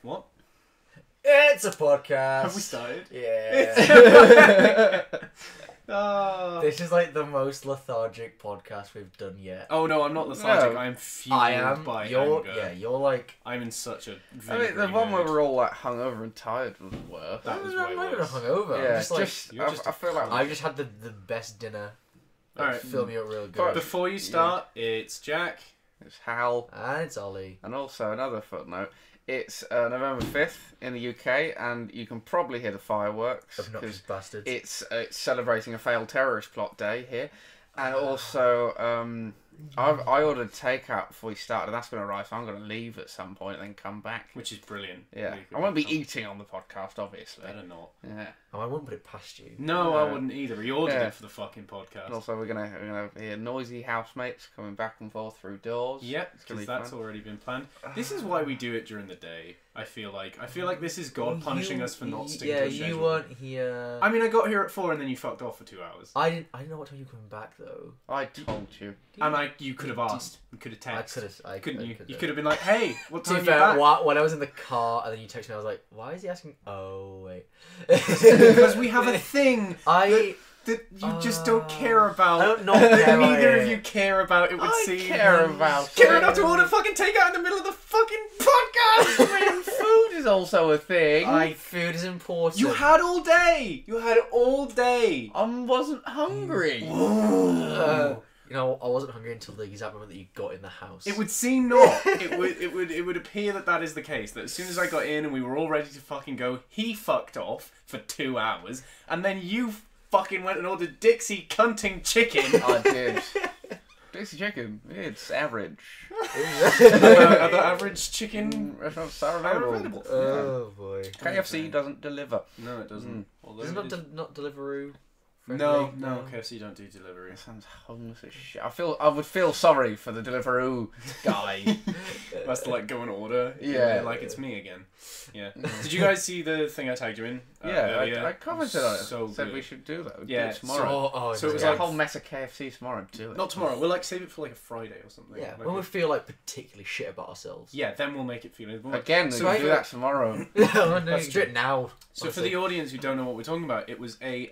What? It's a podcast. Have we started? Yeah. Oh. This is like the most lethargic podcast we've done yet. Oh no, I'm not lethargic. No. I am fueled I am. by You're anger. yeah. You're like. I'm in such a I mean, the vinegary one where mood. we're all like hungover and tired was worse. That was I'm way not even worse. hungover. I'm Yeah, just like. You're just I feel like I just had the best dinner. Like, Alright. fill me up real But good. Before you start, it's Jack. it's Hal, And it's Ollie. and also another footnote. It's November 5th in the UK, and you can probably hear the fireworks Obnoxious because bastards. it's celebrating a failed terrorist plot day here, and also I ordered takeout before we started, and that's going to arrive, so I'm going to leave at some point and then come back. Which is brilliant. Yeah, Really good. I won't be eating on the podcast, obviously. Better not. Yeah, Oh, I wouldn't put it past you. No, No. I wouldn't either. He ordered Yeah. it for the fucking podcast. and also we're gonna hear noisy housemates coming back and forth through doors. Yep, It's gonna because be that's fun. already been planned. This is why we do it during the day. I feel like this is God punishing us for not sticking to a schedule. Yeah, you weren't here. I mean, I got here at 4 and then you fucked off for 2 hours. I didn't know what time you were coming back though. I told you. And you could have asked. You could have I texted. could have. I Couldn't you? could've. You could have been like, "Hey, what To time be are you fair, back?" when I was in the car and then you texted me, I was like, "Why is he asking?" Oh wait. Because we have a thing I that you just don't care about. I don't not care about Neither it. of you care about. It would I seem. care about Care it. enough to order fucking takeout in the middle of the fucking podcast. Man, food is also a thing. food is important. You had all day. You had all day. I wasn't hungry. You know, I wasn't hungry until the exact moment that you got in the house. It would seem not. It would appear that is the case. That as soon as I got in and we were all ready to fucking go, he fucked off for 2 hours, and then you fucking went and ordered Dixie cunting chicken. I did. Dixie chicken, it's average. Are the average chicken? Restaurants are Are available. available. Oh boy. KFC doesn't deliver. No, it doesn't. Although Is it it not not Deliveroo? No, friendly? no, KFC don't do delivery. It sounds homeless as shit. I would feel sorry for the Deliveroo guy. That's to like go and order. Yeah. Like it's me again. Yeah. Did you guys see the thing I tagged you in? earlier? I commented on it. So Said good. we should do that. We'd Yeah, do it tomorrow. So it was Yeah, like a whole mess of KFC tomorrow. Do it. Not tomorrow. We'll like save it for like a Friday or something. Yeah, Like when we feel like particularly shit about ourselves. yeah, then we'll make it feel Again, So we I- can do that tomorrow. No, That's do it now. So for the audience who don't know what we're talking about, it was a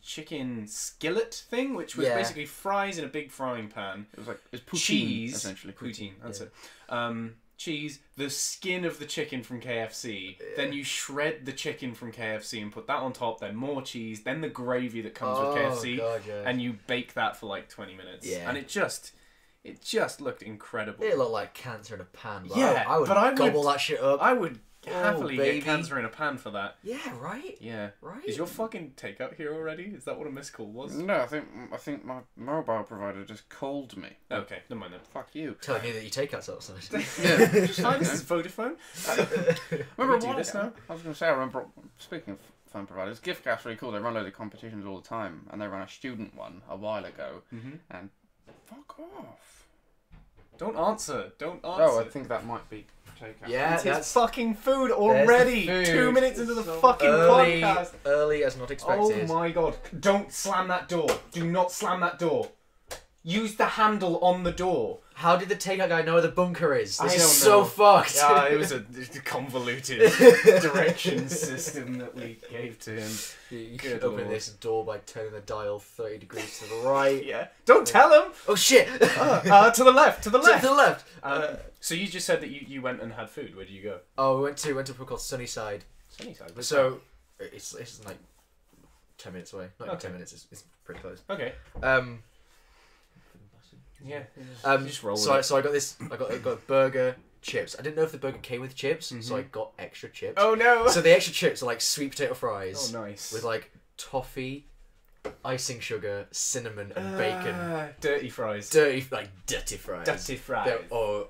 chicken skillet thing, which was Yeah. basically fries in a big frying pan. It was like it's poutine, Cheese, essentially. poutine. That's yeah. it. Cheese, the skin of the chicken from KFC. Then you shred the chicken from KFC and put that on top. Then more cheese. Then the gravy that comes with KFC, God, yeah. and you bake that for like 20 minutes. Yeah. And it just looked incredible. It looked like cancer in a pan. But Yeah, I would but I would- gobble that shit up. I would happily baby. get cancer in a pan for that. Yeah, right. Yeah. Right. Is your fucking takeout here already? Is that what a missed call was? No, I think my mobile provider just called me. Okay, never mind then. Fuck you. Telling me that you take outs outside. Yeah. Just fine, this is Vodafone. Remember We do what? this now? I was going to say, I remember, speaking of phone providers, GiftGap's really cool. They run loads of competitions all the time, and they ran a student one a while ago, and fuck off. Don't answer. Don't answer. Oh, I think that might be takeout. Yeah, It's his that's fucking food already. food. 2 minutes into the fucking early, podcast. early as not expected. Oh my god. Don't slam that door. Do not slam that door. Use the handle on the door. How did the takeout guy know where the bunker is? I This is don't so know. fucked. Yeah, it was a convoluted directions system that we gave to him. You Good should open lord. this door by turning the dial 30 degrees to the right. Yeah. Don't tell him. Oh shit! To the left. To the To left. the left. So you just said that you went and had food. Where did you go? Oh, we went to a place called Sunnyside. Sunnyside. Where's So it's like 10 minutes away. Not even Okay. 10 minutes. It's pretty close. that? Okay. Yeah. Just roll with it. So I got this. I got a burger, chips. I didn't know if the burger came with chips, so I got extra chips. Oh no. So the extra chips are like sweet potato fries Oh nice. with like toffee, icing sugar, cinnamon, and bacon. Dirty fries. Dirty fries. Dirty fries. Oh,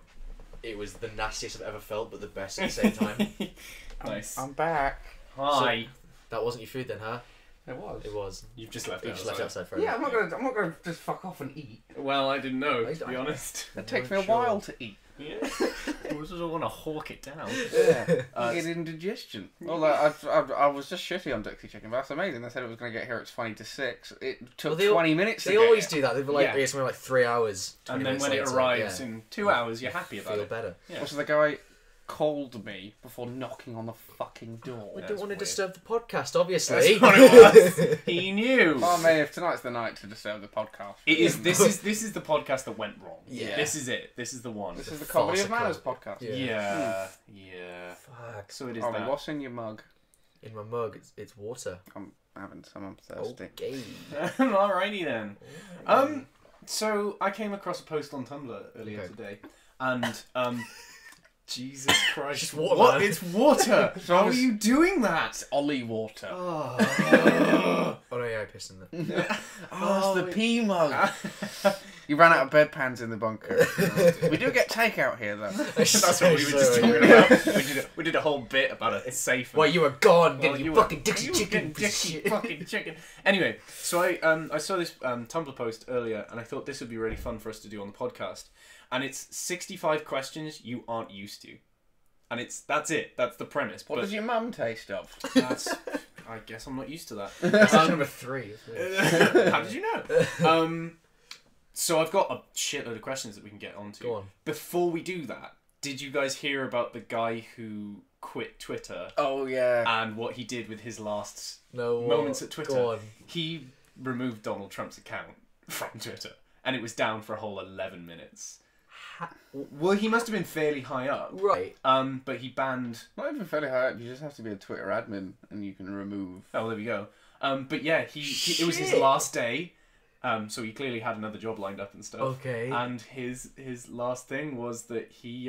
it was the nastiest I've ever felt, but the best at the same time. Nice. I'm back. Hi. That wasn't your food then, huh? It was. It was. You've just left You it just left it outside for Yeah, I'm not gonna just fuck off and eat. Well, I didn't know, I- to be honest. It takes me Not a sure. while to eat. Yeah. I just want to hawk it down. Yeah. Get indigestion. Although I was just shitty on Dixie Chicken, but that's amazing. They said it was going to get here at 20 to 6. It took Well, they al- 20 minutes. They to always get do that. They've like Yeah. it's something like 3 hours. 20 And then minutes when it later, arrives yeah. in 2 hours, you're happy about Feel it. better. Yeah. Also, the guy called me before knocking on the fucking door. We That's don't want to weird. disturb the podcast, obviously. That's what it was. He knew. Oh man, if tonight's the night to disturb the podcast. It is. This is the podcast that went wrong. Yeah. This is it. This is the one. This is the Comedy of farcical. Manners podcast. Yeah. Yeah. Fuck. So it is Ollie, that. what's in your mug? In my mug, it's water. I'm having some. I'm thirsty. Okay. Alrighty then. So I came across a post on Tumblr earlier Okay. today, and Jesus Christ, Just water, what? man. It's water. So How are it's- you doing that? Ollie water. Oh no, yeah, I pissed in there. Oh, it's the pea mug. You ran out of bedpans in the bunker. We do get takeout here, though. That's what we were just Sorry. talking about. We did a whole bit about a safe. Well, you were gone, Well, getting you your were- fucking Dixie you were chicken. getting Dixie shit. fucking chicken. Anyway, so I saw this Tumblr post earlier, and I thought this would be really fun for us to do on the podcast. And it's 65 questions you aren't used to, and that's it. That's the premise. What but does your mum taste of? that's, I guess I'm not used to that. That's number 3. That's weird. How did you know? So I've got a shitload of questions that we can get onto. Go on. Before we do that, did you guys hear about the guy who quit Twitter Oh yeah. and what he did with his last No moments at Twitter? Go on. He removed Donald Trump's account from Twitter, and it was down for a whole 11 minutes. Well, he must have been fairly high up. Right. But he banned. Not even fairly high up. You just have to be a Twitter admin, and you can remove. Oh, there we go. But yeah, he it was his Shit. last day. So he clearly had another job lined up and stuff. Okay. And his last thing was that he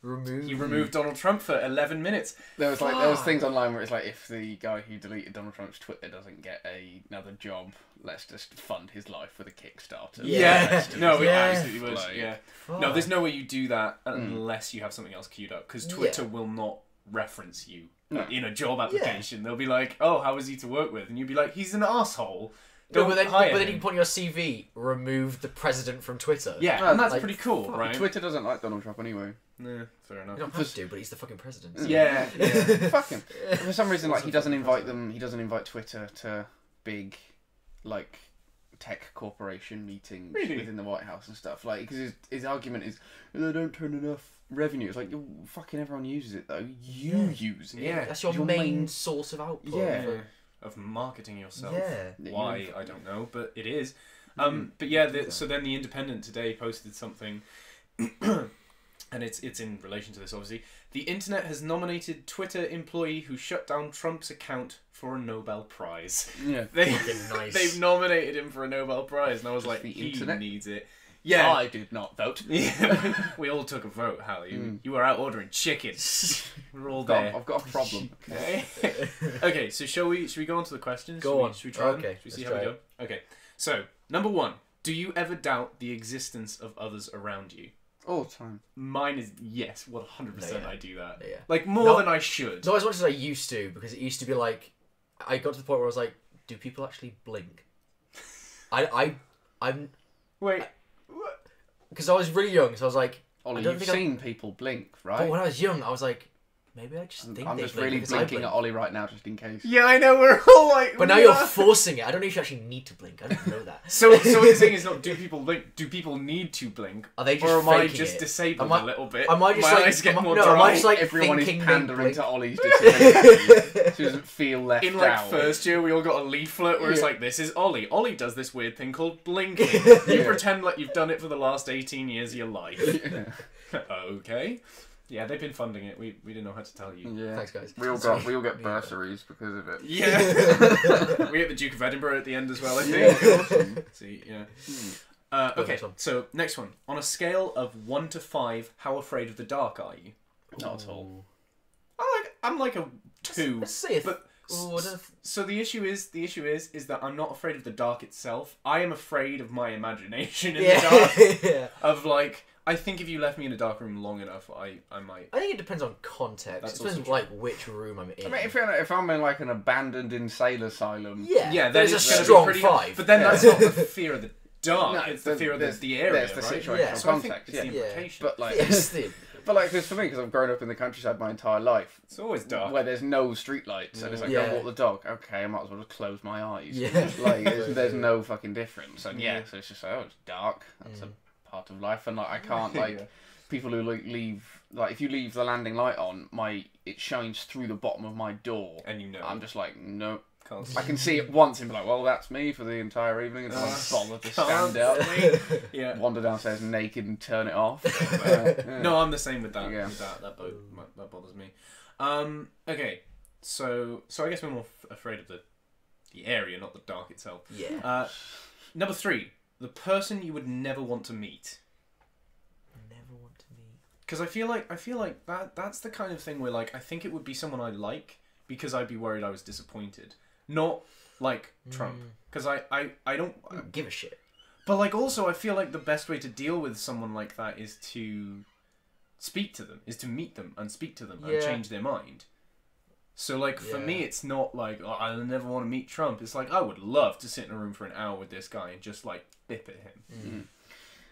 Remove. removed Donald Trump for 11 minutes. There was things online where it's like, if the guy who deleted Donald Trump's Twitter doesn't get another job, let's just fund his life with a Kickstarter. Yeah. No, it Yeah. absolutely would. Like- Yeah. Fuck. No, there's no way you do that unless you have something else queued up, because Twitter Yeah. will not reference you No. in a job application. They'll be like, "Oh, how is he to work with?" And you'd be like, "He's an asshole." No, Don't but then, hire you him. can put on your CV, remove the president from Twitter. Yeah, No, and that's like, pretty cool, fuck, right? Twitter doesn't like Donald Trump anyway. Yeah, fair enough. You don't have to, but he's the fucking president. so- Yeah, yeah. Fuck him. For some reason, like, he doesn't fucking invite them. He doesn't invite Twitter to big, like, tech corporation meetings Really? within the White House and stuff. Like, because his argument is they don't turn enough revenue. It's like, fucking everyone uses it though. You Yeah. use it. Yeah. That's your, Your main, main- source of output. Yeah. for- Of marketing yourself. Yeah. Why, I don't know, but it is. But yeah, so then the Independent today posted something, and it's in relation to this, obviously. The internet has nominated Twitter employee who shut down Trump's account for a Nobel Prize. Yeah. Fucking nice. They've nominated him for a Nobel Prize, and I was like, The he internet? needs it. Yeah. I did not vote. Yeah, we all took a vote, Hal. You were out ordering chicken. We're all there. I've got a problem. Okay. Okay, so should we go on to the questions? Go on. Should we try them? Okay, Should we see let's how we try go? Okay. So, number 1. Do you ever doubt the existence of others around you? All the time. Mine is yes, 100% Yeah. I do that. Yeah. Like, more No. than I should. Not as much as I used to, because it used to be like, I got to the point where I was like, do people actually blink? I'm Wait. because I was really young, so I was like, Ollie, I don't you've think I- seen people blink, but right? when I was young, I was like, maybe I just think I'm they just blink really because I blinking blink. at Ollie right now, just in case. Yeah, I know, we're all like... But now we you're are. forcing it. I don't know if you actually need to blink. I don't know that. So what you're saying is not do people blink, do people need to blink? Are they just Or am I faking just it? disabled Am I- a little bit? am I just My like- eyes get am I- more no, dry? am I just like Everyone is thinking they pandering blink? to Ollie's disability. She doesn't feel left In like out. first year, we all got a leaflet where it's Yeah. like, "This is Ollie. Ollie does this weird thing called blinking. You pretend like you've done it for the last 18 years of your life." Okay. Yeah, they've been funding it. We didn't know how to tell you. Yeah. Thanks, guys. We all get bursaries because of it. Yeah. We get the Duke of Edinburgh at the end as well, I think. See, yeah. Okay, Next one. so next one. On a scale of 1 to 5, how afraid of the dark are you? Not at all. I'm like a 2. Let's see if. But Ooh, I don't know if- so the issue is that I'm not afraid of the dark itself. I am afraid of my imagination in the dark. yeah. Of like, I think if you left me in a dark room long enough, I might. I think it depends on context. That's It depends also like which room I'm in. I mean, if I'm in like an abandoned insane asylum, yeah, Yeah, there's a it's gonna be strong pretty- 5. But then that's not the fear of the dark. No, it's the fear of there's- the area, there's the right? situational Yeah. So I think context. it's Yeah. the implication. But like, yes, the- but like, because for me, because I've grown up in the countryside my entire life, It's always dark. where there's no streetlights, and it's like, Yeah. go walk the dog. Okay, I might as well just close my eyes. Yeah. Like, there's no fucking difference. And Yeah. yeah, so it's just like, oh, it's dark. That's a part of life, and like, I can't like. people who leave, like if you leave the landing light on, it shines through the bottom of my door, And you know. I'm just like, no. Can't I can see it once and be like, well, that's me for the entire evening, and I bother to stand can't up, see. Yeah. wander downstairs naked and turn it off. Yeah. No, I'm the same with that. Yeah. With that bothers me. Okay, so I guess we're more afraid of the area, not the dark itself. Yeah. Number 3, the person you would never want to meet. Never want to meet. Because I feel like that's the kind of thing where like I think it would be someone I like because I'd be worried I was disappointed, not like Trump. Because I don't Give a shit. But like also I feel like the best way to deal with someone like that is to speak to them, is to meet them and speak to them and Yeah. change their mind. So like for Yeah. me it's not like, oh, I'll never want to meet Trump. It's like I would love to sit in a room for an hour with this guy and just like bip at him.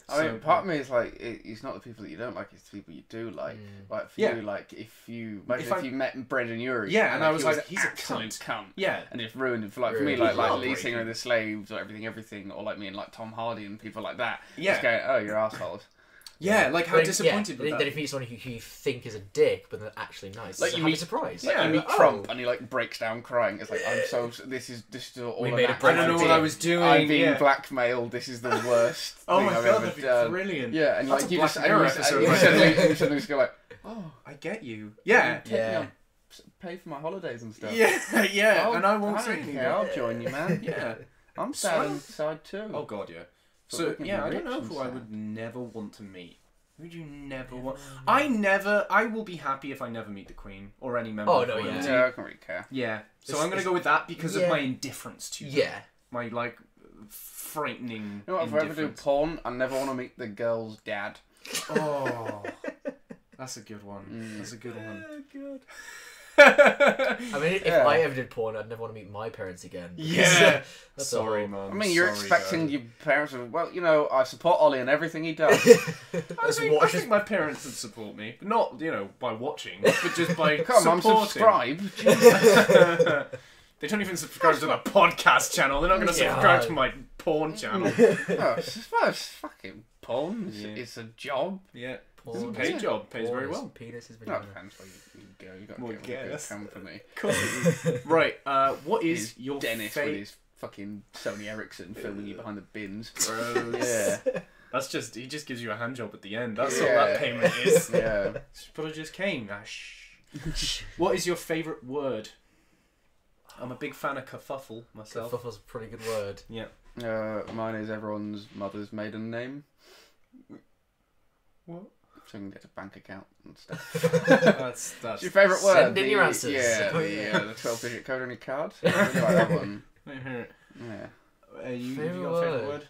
I mean, part of me is like, it's not the people that you don't like, it's the people you do like. Like, for Yeah. you, like, if you met Brendan Urie. Yeah, and I was like, an he's a absolute cunt. Yeah. And it's ruined it for, like, for Really me, like lead heartbreaking. singer of The Slaves or Everything, or like me and like Tom Hardy and people like that. Yeah. Just going, oh, you're assholes. Yeah, like how But disappointed with then that. if you meet someone who you think is a dick, but they're actually nice, Like it's a you happy meet- surprise. Like, Yeah. you meet Oh. Trump and he like breaks down crying. It's like, this is all We an made a act. break I don't know what I was doing. I'm being yeah. blackmailed. This is the worst Oh thing my I've god, ever that'd be done. brilliant. Yeah, and That's like a you Black just Mirror and episode you right suddenly there. you suddenly just go like, oh, I get you. Yeah. take me Yeah. on, pay for my holidays and stuff. Yeah, yeah, and I won't I say don't anything. care. I'll join you, man. Yeah. I'm sad inside too. Oh god, yeah. But So we can yeah, be I don't rich know and who I sad. would never want to meet. Who would you never want? I will be happy if I never meet the Queen or any member Oh, of no, royalty. yeah. Yeah, I don't really care. Yeah. So It's- I'm gonna go with that because of yeah. my indifference to them. Yeah. My like frightening You know what? If I ever do indifference. porn, I never want to meet the girl's dad. Oh, that's a good one. That's a good one. Oh, God. yeah. I mean, if Yeah. I ever did porn, I'd never want to meet my parents again. That's Sorry, all. man. I mean, you're Sorry, expecting Dad. your parents to, well, you know, I support Ollie in everything he does. I Let's think, I watch think my parents would support me, but not by watching, but just by Come on, supporting. subscribe. They don't even subscribe to the podcast channel. They're not going to Yeah. subscribe to my porn channel. Oh, it's fucking porn. Yeah. It's a job. Yeah, Porn. it's a paid job. Pays very Porn is well. Penis is No, vagina. it depends where you go. You got to Well, get with a good yes. company. Cool. Right. What is Here's your Dennis with favorite? his fucking Sony Ericsson filming you behind the bins. Gross. Yeah, That's just he just gives you a hand job at the end. That's Yeah. all that payment is. yeah. But I just came. What is your favourite word? I'm a big fan of kerfuffle myself. Kerfuffle's a pretty good word. Yeah. Mine is everyone's mother's maiden name, What? so you can get a bank account and stuff. That's What's your favourite word? Send in your answers. Yeah, the 12-digit code on your card. I really like that one. Let me hear it. Yeah. You Favourite got a favourite word? word?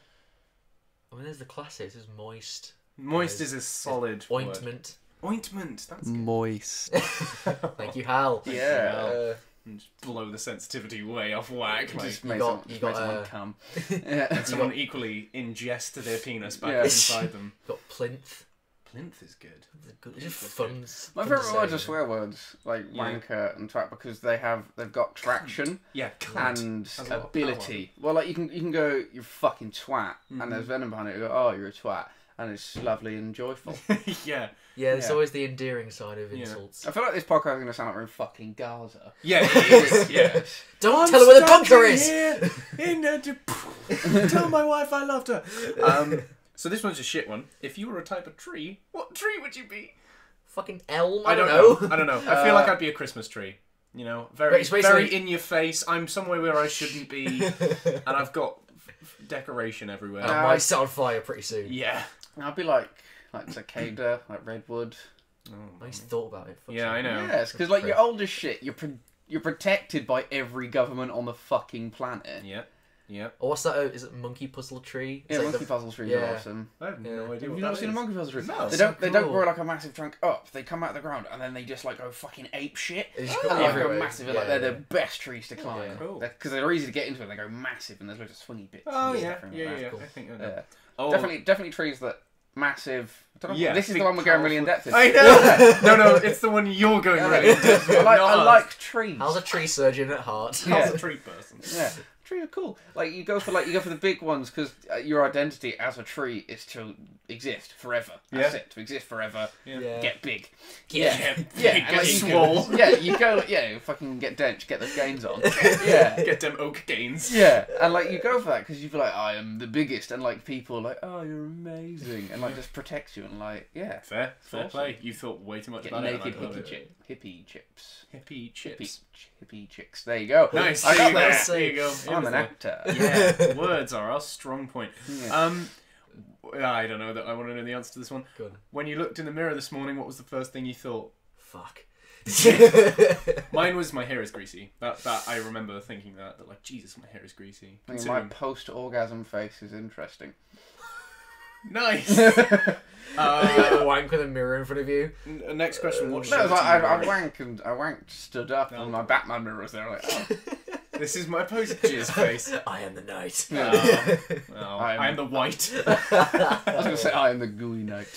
I mean, there's the classics. There's moist. Moist is a solid word. Ointment. Ointment. That's good. Moist. Thank you, Hal. Yeah. Uh, And just blow the sensitivity way off whack. Like, Just you make got- someone, you just make got, someone come. Yeah. someone equally ingest their penis back Yeah. inside them. got plinth. Plinth is good. It's a good. It's just That's fun. My fun to favourite words say. are swear words, like Yeah. wanker and twat, because they've got traction Yeah, cunt. and Has a lot of ability. Well, like you can go, you fucking twat, and there's venom behind it. You go, oh, you're a twat, and it's lovely and joyful. Yeah. Yeah, there's Yeah. always the endearing side of Yeah. insults. I feel like this podcast is going to sound like we're in fucking Gaza. Yeah, it is. Yeah. Don't tell her where the bunker is. Tell my wife I loved her. So this one's a shit one. If you were a type of tree, what tree would you be? Fucking elm. I don't know. I don't know. I feel like I'd be a Christmas tree. You know, very, But it's basically- very in your face. I'm somewhere where I shouldn't be, and I've got decoration everywhere. And I might set on fire pretty soon. Yeah. I'd be like cicada, like redwood. I just thought about it. Fuck's Yeah, I sake. know. Yes, because like you're old as shit. You're protected by every government on the fucking planet. Yeah. Yeah. Or what's that? Is it Monkey Puzzle Tree? It's Yeah, like monkey the- puzzle trees yeah. are awesome. I have no Yeah. idea. Have what you never that seen a is. monkey puzzle tree? No. They So don't. They don't cool. grow like a massive trunk up. They come out of the ground and then they just like go fucking ape shit. They And just go like go everywhere. massive. Yeah, Like they're yeah. the best trees to climb. Yeah. Cool. Because they're easy to get into and they go massive and there's loads of swingy bits. Oh and yeah. stuff Yeah. like Yeah. cool. I think I that. know. Yeah. Oh, Definitely trees that massive. I don't know. Yeah, This is the big, one we're going really in depth. I know. No, it's the one you're going really into. I not us. like trees. How's a tree surgeon at heart? How's a tree person? Yeah. trees are cool. Like you go for the big ones because your identity as a tree is to exist forever. That's it. To exist forever. Yeah. Get big. Yeah. And like, swole. you go. Yeah, fucking get dench. Get those gains on. Yeah. Get them oak gains. Yeah, and like you go for that because you feel like I am the biggest, and like people are like, oh, you're amazing, and like just protects you, and like Fair awesome. play. You thought way too much get about naked it. and I love hippie chips. Hippie chips. Hippie chicks. There you go. Nice. I got there. there. There you go. I'm an actor. Yeah, words are our strong point. Yeah. I don't know that I want to know the answer to this one. Good. When you looked in the mirror this morning, what was the first thing you thought? Fuck. Mine was my hair is greasy. That I remember thinking that like Jesus, my hair is greasy. I mean, my post-orgasm face is interesting. Nice. You like wank with a mirror in front of you. Next question. What No, shirt it's like are you wearing? I wanked, stood up, and my Batman mirror was there. Like, oh. This is my post-jizz face. I am the knight. Oh, I am the white. I was gonna say I am the gooey knight.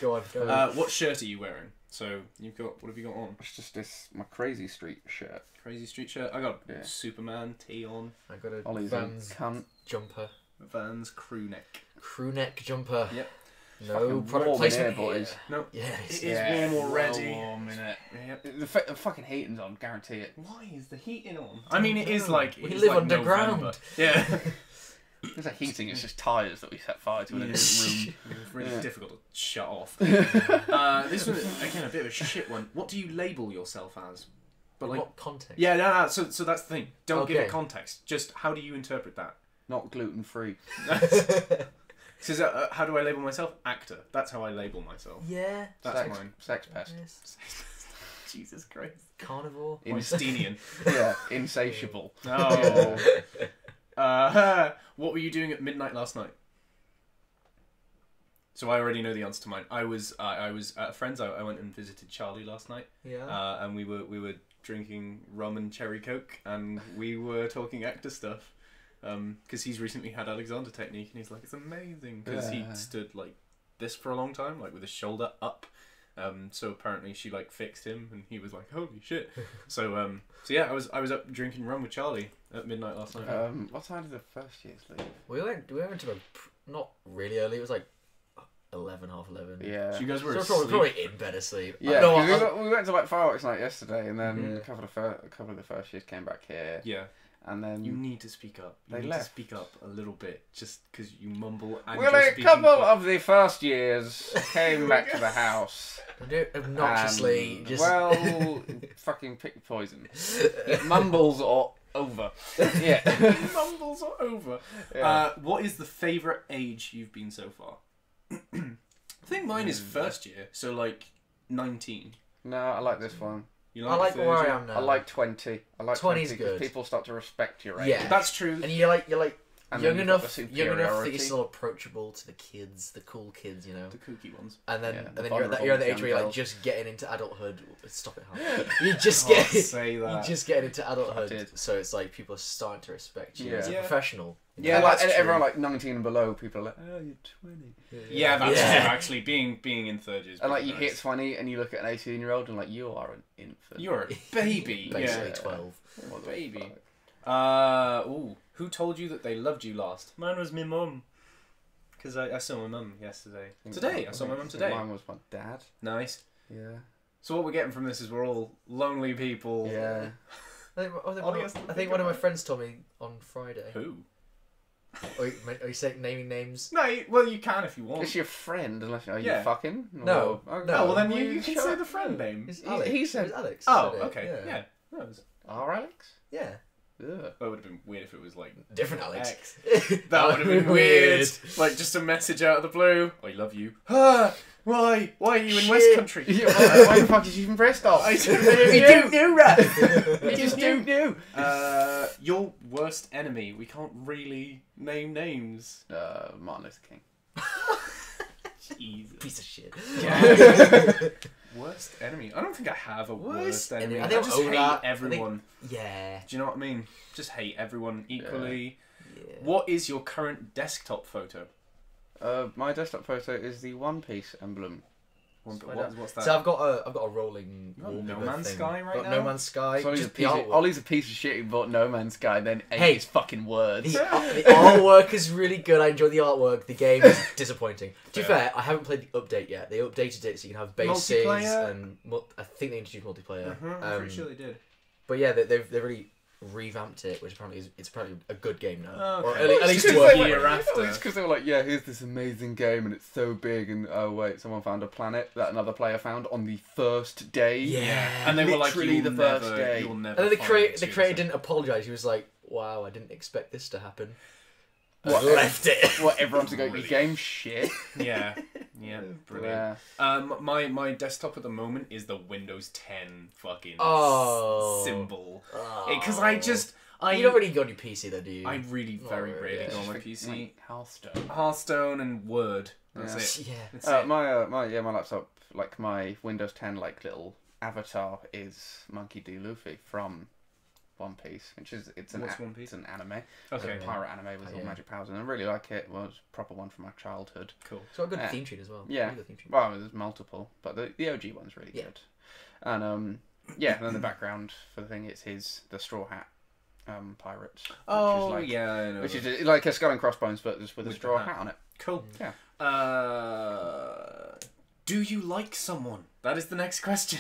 Go on. What shirt are you wearing? So you've got, what have you got on? It's just my Crazy Street shirt. Crazy Street shirt. I got Yeah. Superman tee on. I got a Ollie's Vans cunt. jumper. Vans crew neck. Crew neck jumper. Yep. No Fucking product warm in placement here, boys. No. Yeah, It is Yeah, warm already. warm, innit? Yep. The fucking heating's on, guarantee it. Why is the heating on? I mean, it is like We it is live like underground. November. Yeah. There's a heating, it's just tyres that we set fire to in a different room. It's really Yeah. difficult to shut off. This one, again, a bit of a shit one. What do you label yourself as? But like, what context? yeah, no. So that's the thing. Don't give Okay. it context. Just how do you interpret that? Not gluten free. So how do I label myself? Actor. That's how I label myself. Yeah. That's mine. Sex pest. Yes. Jesus Christ. Carnivore. Moistinian. Yeah, insatiable. Oh. What were you doing at midnight last night? So I already know the answer to mine. I was at friends. I went and visited Charlie last night, Yeah. and we were drinking rum and cherry coke, and we were talking actor stuff. Because he's recently had Alexander technique, and he's like, it's amazing because Yeah. he stood like this for a long time, like with his shoulder up. So apparently she like fixed him, and he was like, holy shit. So yeah, I was up drinking rum with Charlie at midnight last night. What time did the first years leave? We went to bed not really early. It was like 11, half 11. Yeah. So you guys were So asleep. probably in bed asleep. Yeah, No, 'cause we went to like fireworks night yesterday, and then Yeah. a couple of the first years came back here, Yeah. and then You need to speak up. You They need left. to speak up a little bit, just because you mumble and well, you're a speaking couple for- of the first years came back to the house. obnoxiously and, just. well, fucking pick poison. It mumbles or over. Yeah. mumbles are over. Yeah. What is the favourite age you've been so far? I think mine is first year, so like 19. No, I like this one. You I like third where year? I am now. I like 20. I like 20's 20 'cause good. people start to respect your age. Yeah. That's true. And you're like And young then you've got enough, the young enough that superiority. you're still approachable to the kids, the cool kids, you know. The kooky ones. And then, Yeah, and the then you're at vulnerable the age young where you're like girls. just getting into adulthood. Stop it, Hal. You just Oh, get say you that. just getting into I adulthood. did. So it's like people are starting to respect you Yeah. as a Yeah. professional. Yeah, and like, that's and true. everyone like 19 and below, people are like, oh, you're 20. Yeah, that's Yeah. true. Actually, being in third year is And like pretty you nice. hit 20 and you look at an 18-year-old and like, you are an infant. You're a baby. Basically yeah. 12. What the Baby. fuck? Ooh. Who told you that they loved you last? Mine was my mum. Because I saw my mum yesterday. Today, I saw my mum today. Mine was my dad. Nice. Yeah. So what we're getting from this is we're all lonely people. Yeah. I think one of my friends told me on Friday. Who? Are you saying naming names? No, well you can if you want. It's your friend, unless are Yeah. you fucking? No. Or- No. Oh, well then Well, you can shut say up. the friend name. It's He- Alex. he said- It was Alex. Oh, said it. okay. Yeah. No, it was, Are Alex? Yeah. Ugh. that would have been weird if it was like Different Alex. X. That would have been weird. Like just a message out of the blue. I love you. Why? Why are you in West Shit. Country? Yeah, why the fuck is you even breast off? I You don't don't know, Raph. You just don't know. Your worst enemy. We can't really name names. Martin Luther King. Jesus. Piece of shit. Worst enemy. I don't think I have a worst, Worst enemy. enemy. I I think just over hate that, everyone. Yeah. Do you know what I mean? Just hate everyone equally. Yeah. What is your current desktop photo? My desktop photo is the One Piece emblem. What's that? So I've got a rolling got wallpaper No Man's thing. Sky right Got now? No Man's Sky. So Just the artwork. Ollie's a piece of shit who bought No Man's Sky and then ate Hey. his fucking words. The artwork is really good. I enjoy the artwork. The game is disappointing. To be fair, I haven't played the update yet. They updated it so you can have bases Multiplayer? and I think they introduced multiplayer. I'm pretty sure they did. But yeah, they've really revamped it, which apparently it's apparently a good game now. Okay. Or at It's least just worth a year playing. after. It's because they were like, yeah, here's this amazing game and it's so big, and oh wait, someone found a planet that another player found on the first day. Yeah. And they were like, Literally you'll the first never, day. You'll never And then the find creator Suicide. didn't apologise. He was like, "Wow, I didn't expect this to happen." What, Left it. What, everyone's to go, your game's shit. Yeah, brilliant. Yeah. My desktop at the moment is the Windows 10 fucking symbol. Because You don't really go on your PC though, do you? I really Not very really, rarely yeah. go on my Like, PC. Hearthstone. Hearthstone and Word. That's it. Yeah. That's it. My laptop, like my Windows 10 like little avatar is Monkey D. Luffy from One Piece, which is it's an What's One Piece? It's an anime. Okay. It's a pirate anime with all yeah. magic powers, and I really like it. Well, it's a proper one from my childhood. Cool. It's got a good Yeah. theme tune as well. Yeah. Really good theme tune. Well, there's multiple, but the OG one's really Yeah. good. And yeah, and then the background for the thing is the Straw Hat pirate. Oh, which is like, yeah, I know. Which is like a skull and crossbones, but just with a With the straw hat. hat on it. Cool. Yeah. Do you like someone? That is the next question.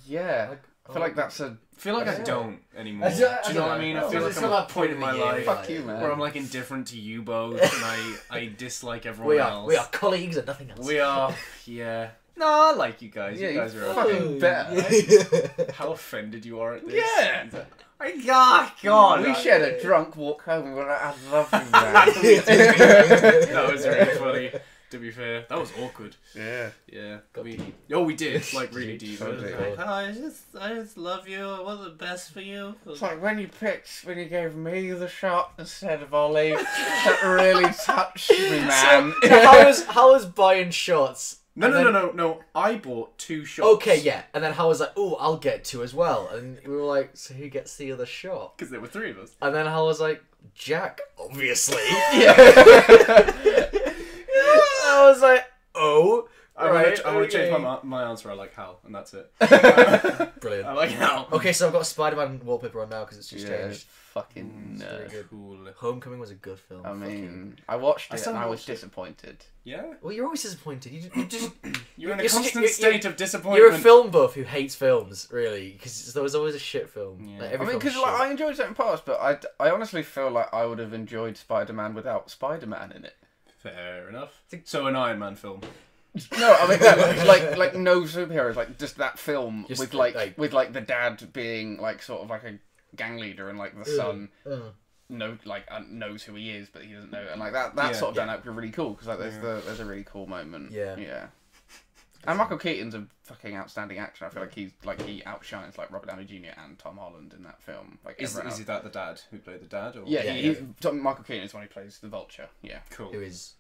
Yeah. I feel like that's a I feel like I Yeah. don't anymore. I Do don't- you know what I mean? I Well, feel like it's I'm not at that a point in my of the year, life Fuck you, man. where I'm like indifferent to you both, and I dislike everyone We else. are colleagues and nothing else. We are, yeah. No, I like you guys. Yeah, you guys you are fucking okay. better. How offended you are at this. Yeah. God. We shared a drunk walk home and we're like, I love you, man. That was really funny. To be fair, that was awkward. Yeah. Yeah. Got We deep. did, like really deep. So It was deep. like, "Oh, I just love you. I want the best for you. It's like when you gave me the shot instead of Ollie. That really touched me, man. How was buying shots? No. I bought 2 shots. Okay, yeah, and then Hal was like, "Oh, I'll get 2 as well," and we were like, "So who gets the other shot?" Because there were 3 of us. And then Hal was like, "Jack, obviously." I was like, "Oh, I right, want to change okay." my answer. I like Hal, and that's it. Brilliant. I like Hal. Okay, so I've got a Spider-Man wallpaper on now because it's just Yeah, changed. fucking It's very nerd. good. Cool. Homecoming was a good film. I Fucking- mean, I watched I it still and I was watched it. disappointed. Yeah. well, you're always disappointed. You just You're in a You're such a- constant you're- state of disappointment. you're a film buff who hates films, really, because there was always a shit film. Yeah. Like, I every mean, film's because like, shit. I enjoyed certain parts, but I honestly feel like I would have enjoyed Spider-Man without Spider-Man in it. Fair enough. So an Iron Man film. No, I mean, no, like no superheroes, like just that film Just, with like- the dad being like sort of like a gang leader and like the son knows who he is, but he doesn't know, and like that Yeah. sort of dynamic was really cool because like there's a really cool moment. Yeah. And Michael Keaton's a fucking outstanding actor. I feel like he outshines like Robert Downey Jr. and Tom Holland in that film. Like Is everyone else. that the dad who played the dad? Or? Yeah, Yeah, Michael Keaton is when he plays the Vulture. Yeah. Cool. Who is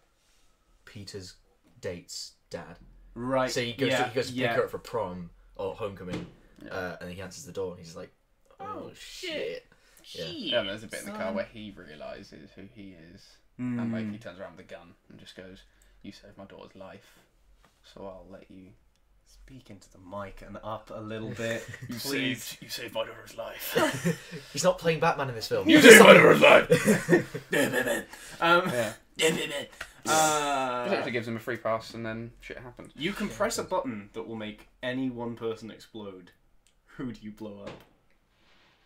Peter's date's dad. Right. So he goes to pick her up for prom or homecoming, Yeah. and he answers the door, and he's like, "Oh shit!" Yeah. Yeah, and there's a bit in the car where he realizes who he is, and like he turns around with a gun and just goes, "You saved my daughter's life, so I'll let you." Speak into the mic and up a little bit, please. You saved my daughter's life. He's not playing Batman in this film. You saved my daughter's life. Yeah. It actually gives him a free pass, and then shit happens. You can press a button that will make any one person explode. Who do you blow up?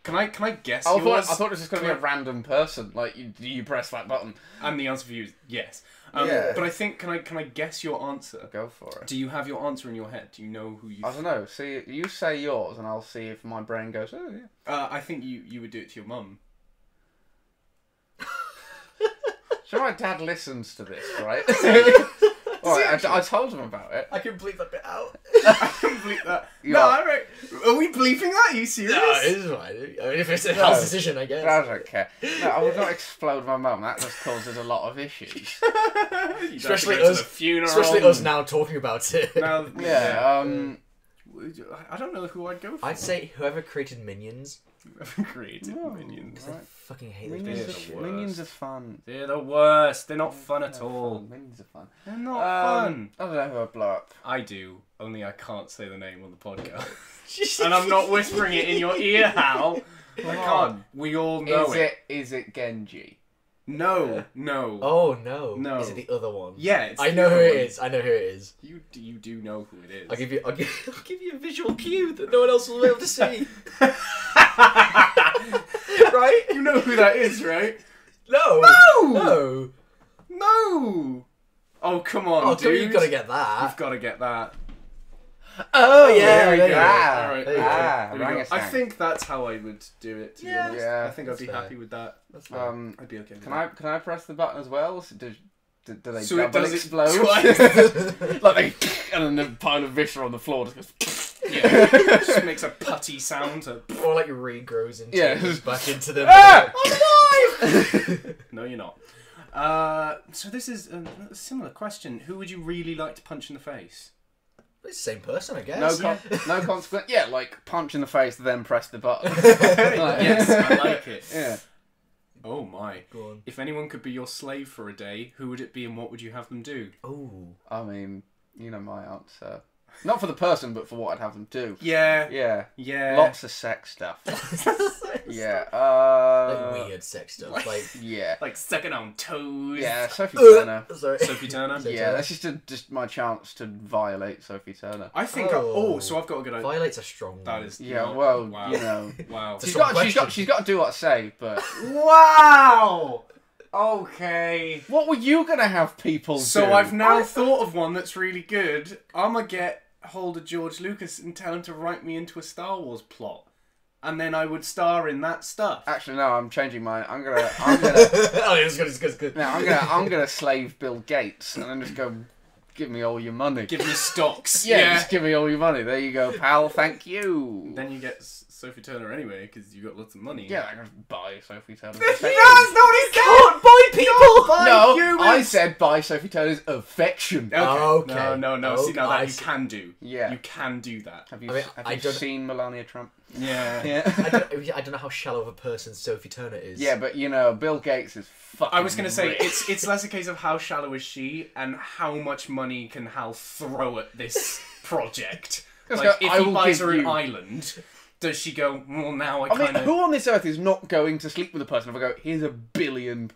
Can I guess I yours? thought it was just going to be Can a random person. Like you press that button. And the answer for you is yes. Yeah. But I think can I guess your answer? Go for it. Do you have your answer in your head? Do you know who you? I don't know. See, you say yours, and I'll see if my brain goes. Oh yeah. I think you would do it to your mum. So my dad listens to this, right? Alright, I told him about it. I can bleep that bit out. I can bleep that. You No, are- alright. Are we bleeping that? Are you serious? No, it is fine. I mean, if it's a Hal's decision, I guess. I don't care. No, I would not explode my mum. That just causes a lot of issues. You don't have to Especially go to us- the funeral. Especially us now talking about it. Now, Yeah. I don't know who I'd go for. I'd say whoever created Minions, Creative minions. I fucking hate those Minions, games. the are, minions are worst. fun. They're the worst. They're not fun at They're all. fun. Minions are fun. They're not fun. I don't know who I blow up. I do, only I can't say the name on the podcast. And I'm not whispering it in your ear, Hal. I can't. We all know Is it Genji? No. Oh no! No. Is it the other one? Yeah, it's I the know who other it one. is. I know who it is. You do know who it is. I'll give you a visual cue that no one else will be able to see. Right? You know who that is, right? No. No! No. No! Oh, come on, Oh, dude. you've got to get that. You've got to get that. Oh yeah, there we there go. you go. Ah, Alright, there you go. there we go. Orangutan. I think that's how I would do it, to be Yeah. honest. Yeah. I think I'd That's be fair. happy with that. That's fine. I'd be okay with Can that. I press the button as well? So do they So it double does it explode? twice? Like they, and then the pile of viscera on the floor just goes. Yeah. Just makes a putty sound. Or like regrows into Yeah. back into them. Ah! No, you're not. So this is a similar question. Who would you really like to punch in the face? It's the same person, I guess. No consequence. Yeah, like punch in the face, then press the button. Yes, I like it. Yeah. Oh my. Go on. If anyone could be your slave for a day, who would it be and what would you have them do? Oh. I mean, you know my answer. Not for the person, but for what I'd have them do. Yeah. Yeah. Yeah. Lots of sex stuff. Yeah. Like weird sex stuff. Like. Yeah. Like sucking on toes. Yeah. Sophie Turner. Sorry. Sophie Turner. Yeah, that's just my chance to violate Sophie Turner. I think. So I've got a good idea. Violate's a strong That one. is. Yeah, no, well, wow. you know, Wow. It's she's a got question. she's got to do what I say. But Wow. Okay. what were you gonna have people do? So I've now thought of one that's really good. I'm gonna get hold of George Lucas and tell him to write me into a Star Wars plot, and then I would star in that stuff. Actually, no, I'm changing mine. I'm gonna Oh, it's good. It's good. It's good. no, I'm gonna slave Bill Gates and then just go, give me all your money. Give me stocks. Yeah, just give me all your money. There you go, pal. Thank you. Then you get Sophie Turner anyway because you got lots of money. Yeah, I can buy Sophie Turner. That's not what he Can't buy people. No, humans. I said buy Sophie Turner's affection. Okay. Okay. No. See, now I that you see. can do. Yeah. You can do that. Have you, I mean, have I you don't- seen Melania Trump? Yeah. Yeah. I don't know how shallow of a person Sophie Turner is. Yeah, but you know, Bill Gates is fucking I was gonna say rich. it's less a case of how shallow is she and how much money can Hal throw at this project. Let's Like go, if I he will buys give her an you- island, does she go? Well, now I I mean, kind of. who on this earth is not going to sleep with a person if I go, here's $1 billion?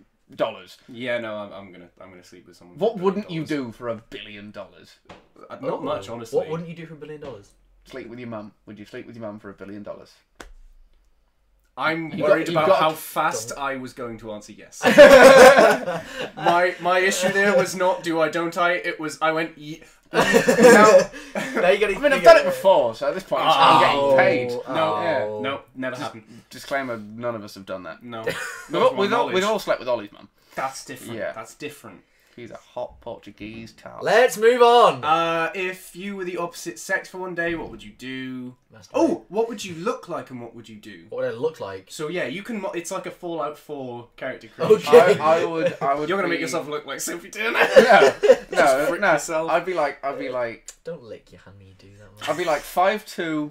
Yeah, no, I'm gonna sleep with someone. What for $1 wouldn't you billion. do for $1 billion? Not much, honestly. What wouldn't you do for $1 billion? Sleep with your mum. Would you sleep with your mum for $1 billion? I'm You've worried got- about you've got- how fast I was going to answer yes. my issue there was not do I don't I. It was I went. Now you gotta. I mean, I've done it before, so at this point, I'm getting paid. No, never happened. Disclaimer: none of us have done that. No, We've all slept with Ollie's mum. That's different. Yeah. That's different. She's a hot Portuguese tart. Let's move on. If you were the opposite sex for one day, what would you do? Masturbate. Oh, what would you look like and what would you do? What would it look like? So yeah, you can. It's like a Fallout 4 character creation. Okay. I would. You're gonna be- make yourself look like Sophie Turner. No, frick no. yourself. I'd be like Don't lick your hand when you do that. I'd be like 5'2".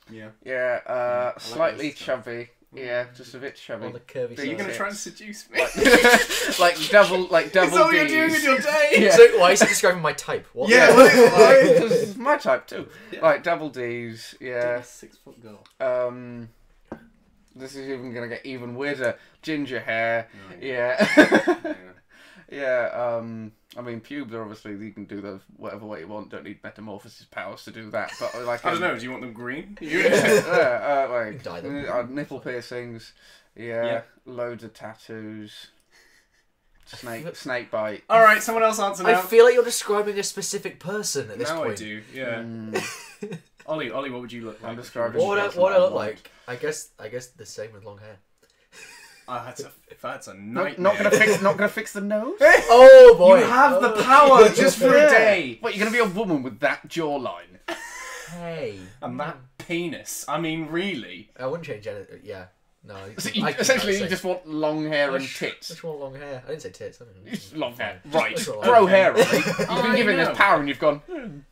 Yeah. Yeah, slightly this stuff. chubby. Yeah, just a bit chubby. On the curvy Are you side. gonna try and seduce me? like double Is that what you're doing Ds. with your day? Yeah. So why is he describing my type? What? Yeah. Like, 'cause it's my type too. Yeah. Like double D's. Yeah. 6 foot girl. This is even gonna get even weirder. Ginger hair. Right. Yeah. Yeah. Yeah. I mean, pubes are obviously you can do those whatever way you want. Don't need metamorphosis powers to do that. But like, I don't know. Do you want them green? yeah, like Dye them. nipple piercings. Yeah, Yeah. Loads of tattoos. Snake bite. All right. Someone else answer I now. feel like you're describing a specific person at this Now point. I do. Yeah. Mm, Ollie, what would you look like? I'm describing- What would I That's look what I want. like? I guess the same with long hair. That's a not nightmare. gonna fix the nose. Oh boy! You have the Oh. power just for a day. Wait, you're gonna be a woman with that jawline? Hey. And that penis. I mean, really. I wouldn't change anything. Yeah. No, So I keep essentially, saying- you just want long hair and I tits. just want long hair. I didn't say tits. I don't know. Just long hair. Just Right. want Grow long hair, right? You've been I given know. this power and you've gone,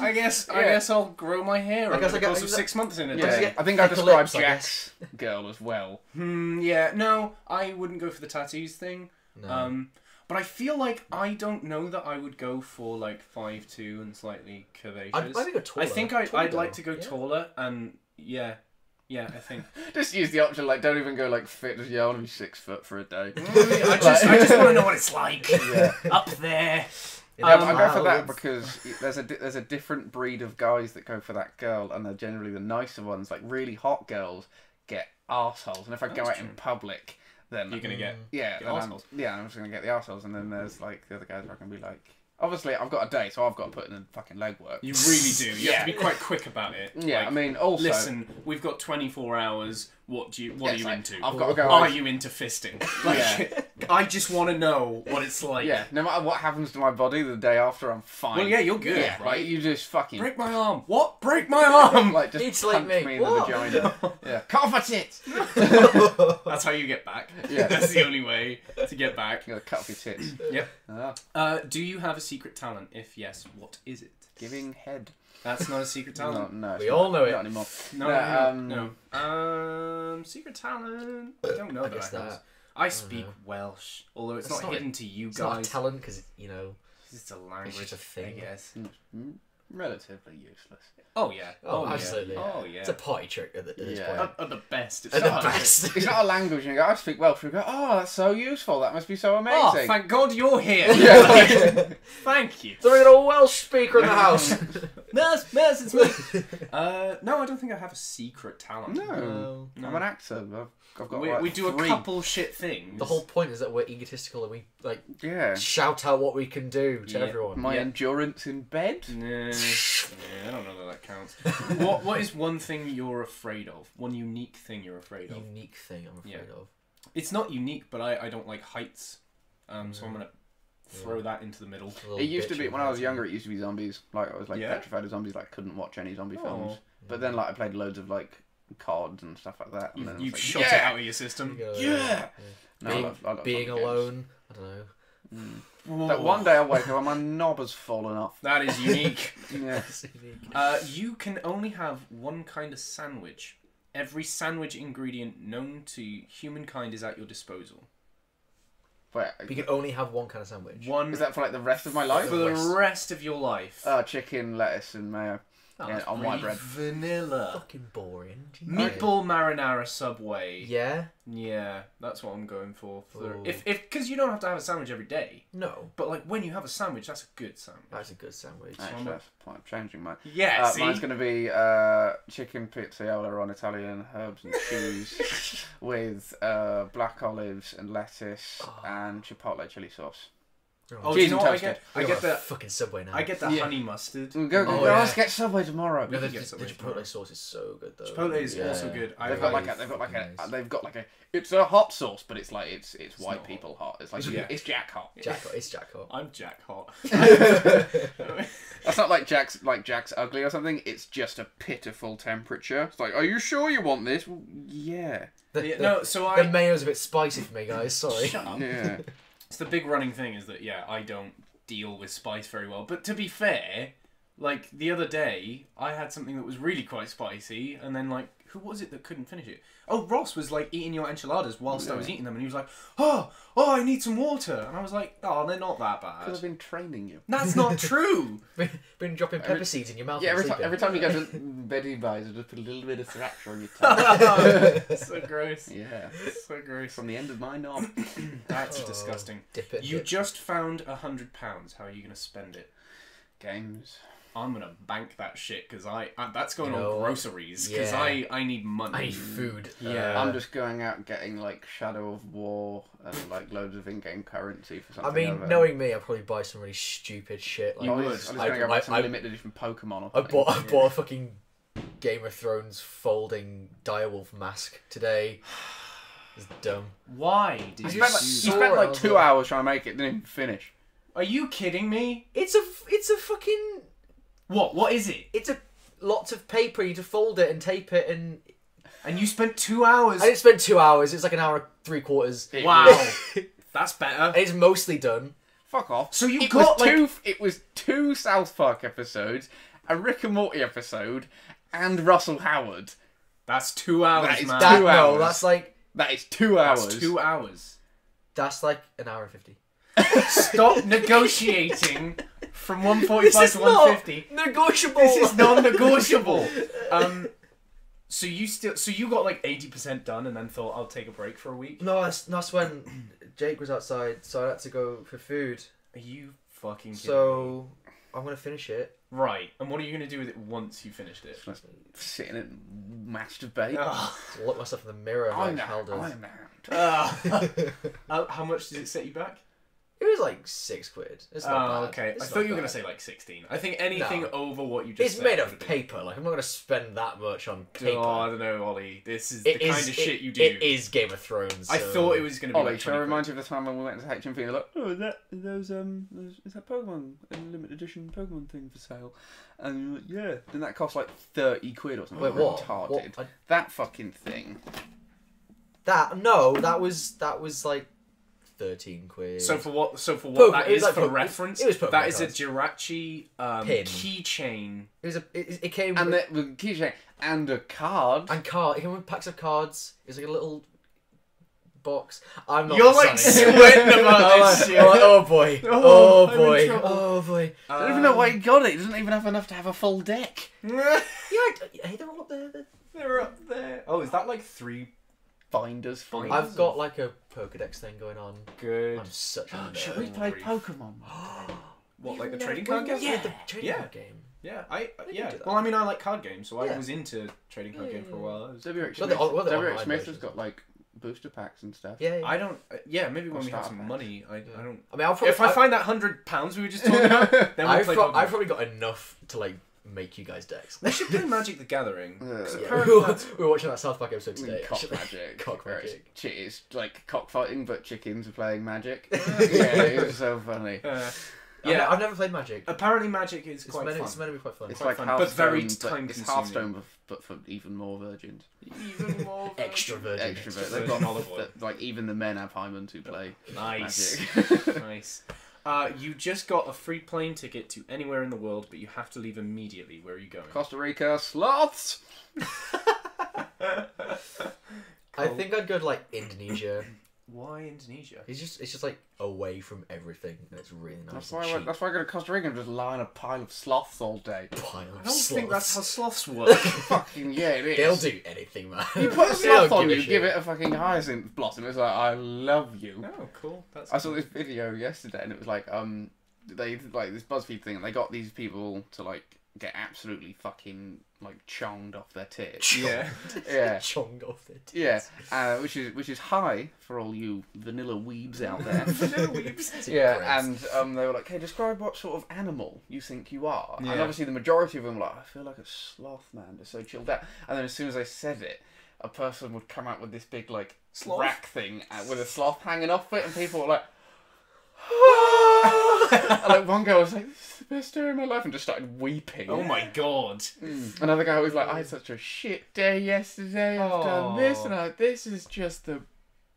I guess I'll grow my hair over guess the I get- course of 6 months in a yeah. day. I think I thicker described lips, I Jack's girl as well. Yeah, no, I wouldn't go for the tattoos thing. No. But I feel like I don't know that I would go for like 5'2" and slightly curvaceous. I'd maybe go taller. I think Taller I'd girl. like to go Yeah. taller and yeah, I think. Just use the option, like, don't even go, like, fit. Just, yeah, I want to be 6 foot for a day. I just want to know what it's like Yeah. up there. Yeah, I go for that Wow. because there's a different breed of guys that go for that girl, and they're generally the nicer ones. Like, really hot girls get arseholes, and if I go That's out in true. public, then You're gonna get yeah, get then I'm arseholes. just gonna get the arseholes, and then there's like the other guys are gonna be like, obviously I've got a date, so I've got to put in the fucking legwork. You really do. You have Yeah. to be quite quick about it. Yeah, Like, I mean, also listen, we've got 24 hours. What are yeah, you it's like, into? I've got to go. Are you into fisting? Like, Yeah. I just want to know what it's like. Yeah, no matter what happens to my body the day after, I'm fine. Well, yeah, you're good, Yeah, right? like, you just fucking Break my arm. What? Break my arm. like just It's like punch me. me in the What? vagina. Yeah, cut off my tits. That's how you get back. Yeah. That's the only way to get back. You gotta cut off your tits. Yep. Ah, Do you have a secret talent? If yes, what is it? giving head. That's not a secret No, talent. no, it's We not- all know it. Not anymore. No. Secret talent. I don't know I that guess I have. that. I speak Welsh, although it's It's not not hidden to you It's not a guys. talent because you know. It's a language, just a thing. I guess. Relatively useless. Oh yeah. Oh, yeah. absolutely. Oh yeah. It's a party trick at this Yeah. point. At the best. It's At the not. best. It's not a language. You go, I speak Welsh. You go, oh, that's so useful. That must be so amazing. Oh, thank God you're here. Yeah. Like, thank you. So we got a Welsh speaker in the house. Nurse, it's me. No, I don't think I have a secret talent. No. I'm an actor. I've got We do a three. couple shit things. The whole point is that we're egotistical and we like Yeah. shout out what we can do to Yeah. everyone. My Yeah. endurance in bed. Nah, I don't know that counts. What is one thing you're afraid of? One unique thing you're afraid of? Unique thing I'm afraid of. It's not unique, but I don't like heights. So I'm gonna throw that into the middle. A little It used to bitch be of when I was a- younger. It used to be zombies. Like I was like Yeah? petrified of zombies. Like couldn't watch any zombie Oh. films. But then like I played loads of like COD and stuff like that. And then I was You've like, shot yeah! it out of your system. You go, Yeah! No, I Being, love being zombie games. alone. I don't know. That one day I wake up and my knob has fallen off. That is unique. Yeah. It's unique. You can only have one kind of sandwich. Every sandwich ingredient known to humankind is at your disposal. Wait, You can only have one kind of sandwich. One is that for like the rest of my life? for the rest of your life. Chicken, lettuce, and mayo. Oh, Yeah, that's on white bread. Vanilla. fucking boring. Meatball marinara Subway. Yeah. Yeah, that's what I'm going for. Ooh. If because you don't have to have a sandwich every day, No. but like when you have a sandwich, that's a good sandwich. That's a good sandwich. Actually, that's the point of changing mine. Yeah, see. Mine's going to be chicken pizzaiola on Italian herbs and cheese with black olives and lettuce and chipotle chili sauce. Oh, Cheese do you know and what I toasted. get? I You're get on a the fucking Subway now. I get the Yeah. honey mustard. Go, Oh, yeah. yeah. Let's get Subway tomorrow. No, the can get Subway Chipotle tomorrow. sauce is so good though. Chipotle is Yeah. also good. They've got like a it's a hot sauce, but it's like it's white not people hot. It's like Yeah. it's Jack hot. It's Jack Hot. I'm Jack Hot. That's not like Jack's ugly or something. It's just a pitiful temperature. It's like, are you sure you want this? Well, yeah. Yeah, no, so The I. mayo's a bit spicy for me, guys. Sorry. Shut up. Yeah. It's the big running thing is that yeah, I don't deal with spice very well. But to be fair, like the other day, I had something that was really quite spicy, and then like who was it that couldn't finish it? Oh, Ross was like eating your enchiladas whilst I was eating them, and he was like, oh, I need some water, and I was like, oh, they're not that Because I've bad. been training you. That's not true. Been dropping pepper seeds in your mouth. Yeah, and every sleeping. time you go to Betty buys, I just put a little bit of sriracha on your tongue. So gross. Yeah. So gross. From the end of my knob. That's Oh. disgusting. Dip it. You dip. just found £100. How are you gonna spend it? Games. I'm gonna bank that shit because that's going You know on what? groceries because Yeah. I need money. I need food. Yeah. I'm just going out getting like Shadow of War and like loads of in-game currency for I something. mean, knowing me, I'd probably buy some really stupid shit. Like, You I would. was I- going to go buy some I- limited edition Pokemon or I something. bought a fucking Game of Thrones folding direwolf mask today. It's dumb. Why did You you? spent like, do you that? spent like Sword, 2 hours trying to make it, didn't even finish. Are you kidding me? It's a fucking What? What is it? it's a lots of paper. You need to fold it and tape it and And you spent 2 hours. I didn't spend 2 hours. It's like an hour 3/4. Wow. That's better. And it's mostly done. Fuck off. So you it got, was like- two. It was 2 South Park episodes, a Rick and Morty episode, and Russell Howard. That's 2 hours, That is man. that- 2 No, hours. that's like That is 2 hours. That's 2 hours. an hour and 50. Stop negotiating from 145 This is to 150. not negotiable. This is non-negotiable. So you got like 80% done and then thought I'll take a break for a week. No, that's when Jake was outside, so I had to go for food. Are you fucking kidding me? So I'm gonna finish it. Right. And what are you gonna do with it once you finished it? Just sitting and masturbate. Ugh. Look myself in the mirror and I'm like out. Hal does. I'm out. How much did it set you back? It was like £6. It's not bad. Okay. It's I not thought you were bad. gonna say like 16. I think anything No. over what you just It's said made would of have been- paper. Like I'm not gonna spend that much on paper. Oh, I don't know, Ollie. This is It the is- kind of shit you do. It is Game of Thrones. I so- thought it was gonna be. Ollie, like shall I 20 remind you of the time when we went to HMV and they're like, oh, is that Pokemon, a limited edition Pokemon thing for sale? And you're like, yeah. Then that cost like 30 quid or something. Wait, what? Retarded. What? That fucking thing. That was like 13 quid. So for what Pokemon- that it was is like for Pokemon- reference, it was Pokemon that is a cards. Jirachi Pin. keychain. it came And with, the keychain and a card. and card. It came with packs of cards. It's like a little box. I'm not. You're like selling it. sweating about I'm this like, shit. I'm like, oh boy. Oh, Oh I'm in boy. trouble. Oh boy. I don't even know why he got it. He doesn't even have enough to have a full deck. Yeah. Hey, they're all up there. They're up there. Oh, is that like 3 Binders for Binders. I've got like a Pokedex thing going on. good? I'm such a nerd. Should we play Grief. Pokemon? What, like the We've trading never- card game? we've never played the trading Yeah. card game. Yeah, We yeah. can do that. Well, I mean, I like card games, so I Yeah. was into trading card game for a while. I was- WH Well, the- Smith, well, the WH online Smith has versions. got like booster packs and stuff. Yeah. I don't. Yeah, maybe when Or we have starter some packs. money, I don't. I mean, I'll probably, If I find that £100 we were just talking about, then we'll I've, play pro- Pokemon. I've probably got enough to like make you guys decks. We should play Magic the Gathering. 'cause Yeah. apparently that's- we were watching that South Park episode today. Cock actually. magic. Cock where it's magic. It's like cockfighting, but chickens are playing magic. Yeah, it was so funny. yeah, I've never played Magic. apparently Magic is It's quite meant, fun. it's meant to be quite fun. It's Quite like fun, Hearthstone, but very It's time-consuming. Hearthstone, but for even more virgins. Even more Extra virgin. Extrovert. virgin They've got olive oil. like even the men have hymens who play Nice. magic. Nice. You just got a free plane ticket to anywhere in the world, but you have to leave immediately. Where are you going? Costa Rica sloths. I think I'd go to like Indonesia. Why Indonesia? It's just like away from everything, and it's really nice. That's and why. cheap. That's why I go to Costa Rica and just lie on a pile of sloths all day. Pile of I don't think that's how sloths. sloths work. Fucking yeah, it is. They'll do anything, man. You put a They don't sloth on, give a you shit. give it a fucking hyacinth blossom. It's like I love you. Oh, cool. That's I saw this video yesterday, and it was like they like this BuzzFeed thing, and they got these people to like get absolutely fucking like chonged off their tits. Yeah. Yeah. Chonged off their tits. Yeah, which is high for all you vanilla weebs out there. It's Yeah, gross. and they were like, "Hey, describe what sort of animal you think you are." And Yeah. obviously, the majority of them were like, "I feel like a sloth, man. They're so chilled out." And then as soon as I said it, a person would come out with this big like Sloth? rack thing with a sloth hanging off it, and people were like. And like one guy was like, "This is the best day of my life," and just started weeping. Oh my god. Another guy was like, "I had such a shit day yesterday. I've done this, and this is just the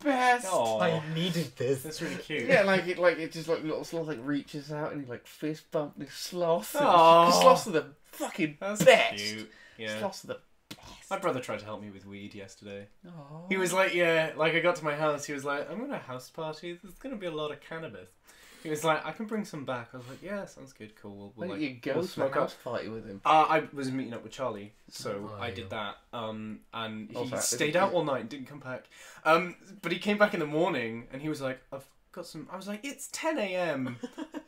best." Oh, I needed this. that's really cute. Yeah, like it just like little sloth like reaches out and he like fist bump this sloth. Aw. Because sloths are the fucking That's best. cute. Yeah. Sloths are the My brother tried to help me with weed yesterday. Aw. He was like, yeah, like I got to my house, he was like, I'm going to a house party, there's going to be a lot of cannabis. He was like, I can bring some back. I was like, yeah, sounds good, cool. We'll Why don't like, you go we'll to a smoke house up. party with him? I was meeting up with Charlie, so Oh, I yeah. did that. And he Also, stayed out all night and didn't come back. But he came back in the morning and he was like, I've got some. I was like, it's 10 a.m.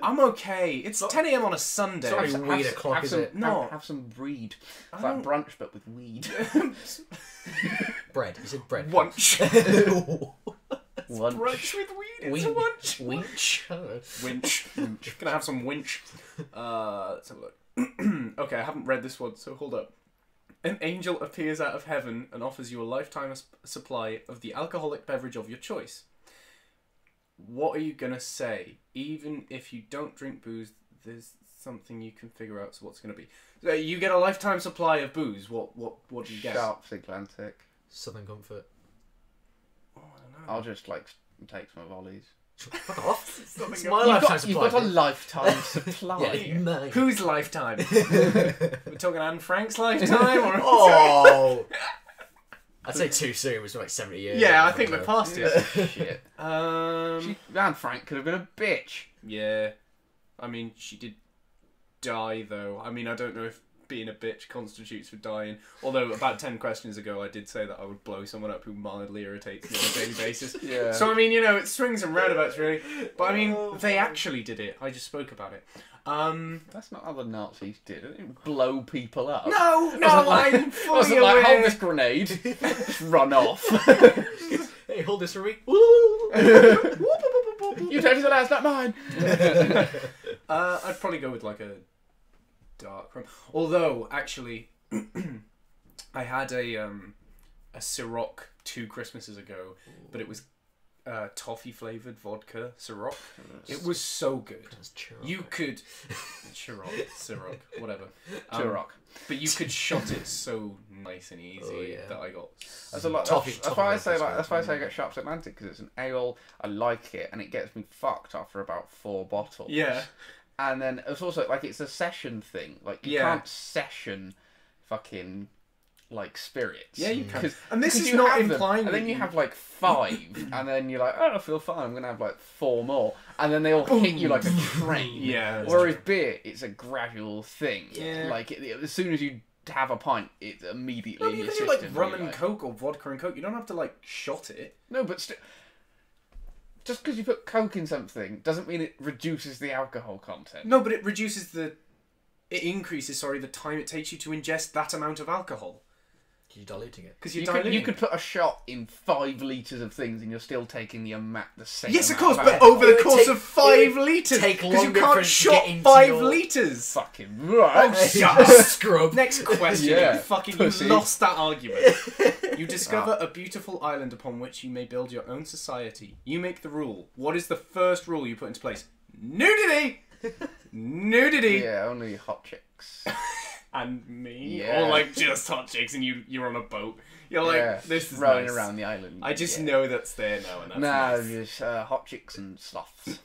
I'm okay. It's 10 a.m. on a Sunday. Sorry, weed o'clock, have is some, it? No. Have some breed. It's I like don't- brunch but with weed. Bread. You said bread. Lunch. Lunch. Brunch with weed. It's a Winch. lunch. Winch. I don't know. Winch. Gonna have some winch. Let's have a look. Okay, I haven't read this one, so hold up. An angel appears out of heaven and offers you a lifetime supply of the alcoholic beverage of your choice. What are you gonna say? Even if you don't drink booze, there's something you can figure out. So what's it gonna be? So you get a lifetime supply of booze. What do you guess? Sharps Atlantic. Southern Comfort. Oh, I don't know. I'll just like take some volleys. Fuck off. Something It's else. my You've lifetime got, supply. you've got a mate. lifetime supply. Yeah, mate. Whose lifetime? We're talking Anne Frank's lifetime, or Oh! I'd say too soon. It's like 70 years. yeah, I think we're past it. Shit. Um, Anne Frank could have been a bitch. yeah, I mean, she did die though. I mean, I don't know if being a bitch constitutes for dying. Although about 10 questions ago, I did say that I would blow someone up who mildly irritates me on a daily basis. Yeah. So I mean, you know, it swings and roundabouts really. But I mean, they actually did it. I just spoke about it. That's not how the Nazis did. They didn't blow people up. No, Wasn't no, like- I'm fully Wasn't like, hold aware. this grenade, just run off. Hey, hold this for me. You take the last, not mine. I'd probably go with like a dark rum. Although, actually, I had a Ciroc 2 Christmases ago, but it was toffee flavoured vodka Ciroc. It was so good. That's true. You could Ciroc, whatever. Turok. But you could shot it so nice and easy Oh, yeah. that I got. That's a lot. Toffee- That's why I toffee say milk is like. good. That's why I say I get Sharps Atlantic because it's an ale. I like it, and it gets me fucked after about 4 bottles. Yeah. And then it's also like it's a session thing. Like you Yeah. can't session fucking like spirits. Yeah, you can. 'Cause- And this because is you not have them, implying and then that you you- have like 5, and then you're like, oh, I feel fine. I'm gonna have like 4 more, and then they all hit you like a train. Yeah. that's Whereas true. beer, it's a gradual thing. Yeah. Like as soon as you have a pint, it's immediately. No, in you your can do like system, rum you're and like- coke or vodka and coke. You don't have to like shot it. No, but just because you put Coke in something doesn't mean it reduces the alcohol content. No, but it reduces the. It increases, sorry, the time it takes you to ingest that amount of alcohol. You're diluting it. Because you're You could, diluting. you could put a shot in 5 litres of things and you're still taking the same Yes, of amount course, but alcohol. over the It would course take- of 5 it would litres. take Because you longer for it can't to shot get into 5 your- litres. Fucking right. Oh, shut up. Scrub. Next question. Yeah, You fucking pussy. you lost that argument. You discover a beautiful island upon which you may build your own society. You make the rule. What is the first rule you put into place? Nudity! Nudity! Yeah, only hot chicks. And me. Yeah. Or like just hot chicks and you're on a boat. You're like, yeah, this is rolling nice. around the island. I just yeah. know that's there now and that's Nah, nice. just hot chicks and sloths.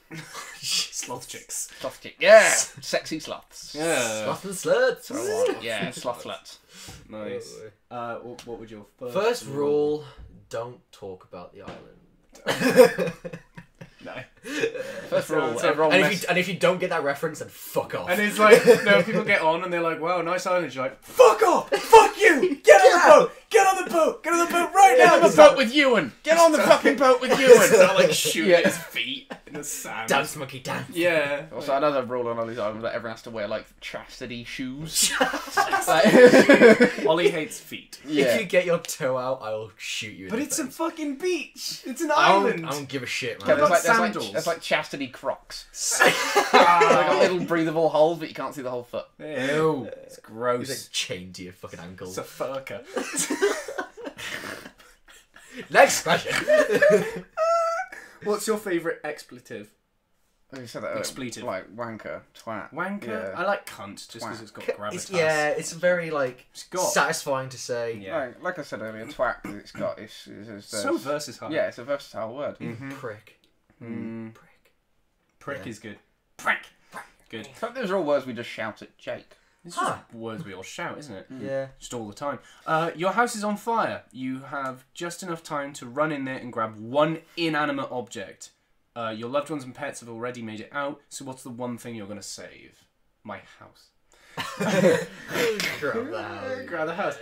Sloth chicks. Sloth chick. Yeah, sexy sloths. Yeah. Sloth and sluts. So on. Yeah, sloth sluts. Nice. What would your First rule, don't talk about the island. No. First rule, So- everyone And if you don't get that reference, then fuck off. And it's like, no, people get on and they're like, wow, nice island. You're like, fuck off! Fuck you! Get on the boat! Get on the boat! Get on the boat right Get now! on the boat with Ewan! Get on the fucking boat with Ewan! Start like shooting Yeah. his feet in the sand. Dance monkey dance. Yeah. Also, another rule on all these islands that everyone has to wear like chastity shoes. Like- Ollie hates feet. If yeah. you get your toe out, I will shoot you. In But the it's a face. fucking beach. It's an I island. don't give a shit, Yeah, man. What about there's sandals? there's like chastity crocs. They got little breathable holes, but you can't see the whole foot. Ew. It's It's gross. like chained to your fucking ankles. It's a furka. Next question. What's your favourite expletive? Oh, you said that earlier. Expletive. Like wanker, twat. Wanker? Yeah. I like cunt just because Twat. it's got gravitas. It's very like It's got. satisfying to say. Yeah. Like I said earlier, twat. 'Cause it's got. It's So versatile. yeah, it's a versatile word. Mm-hmm. Prick. Mm. Prick. Prick Yeah. is good. Prick. Good. So those are all words we just shout at Jake. It's Huh. just words we all shout, isn't it? Yeah. Just all the time. Your house is on fire. You have just enough time to run in there and grab one inanimate object. Your loved ones and pets have already made it out, so what's the one thing you're going to save? My house. Grab the house. Grab the house.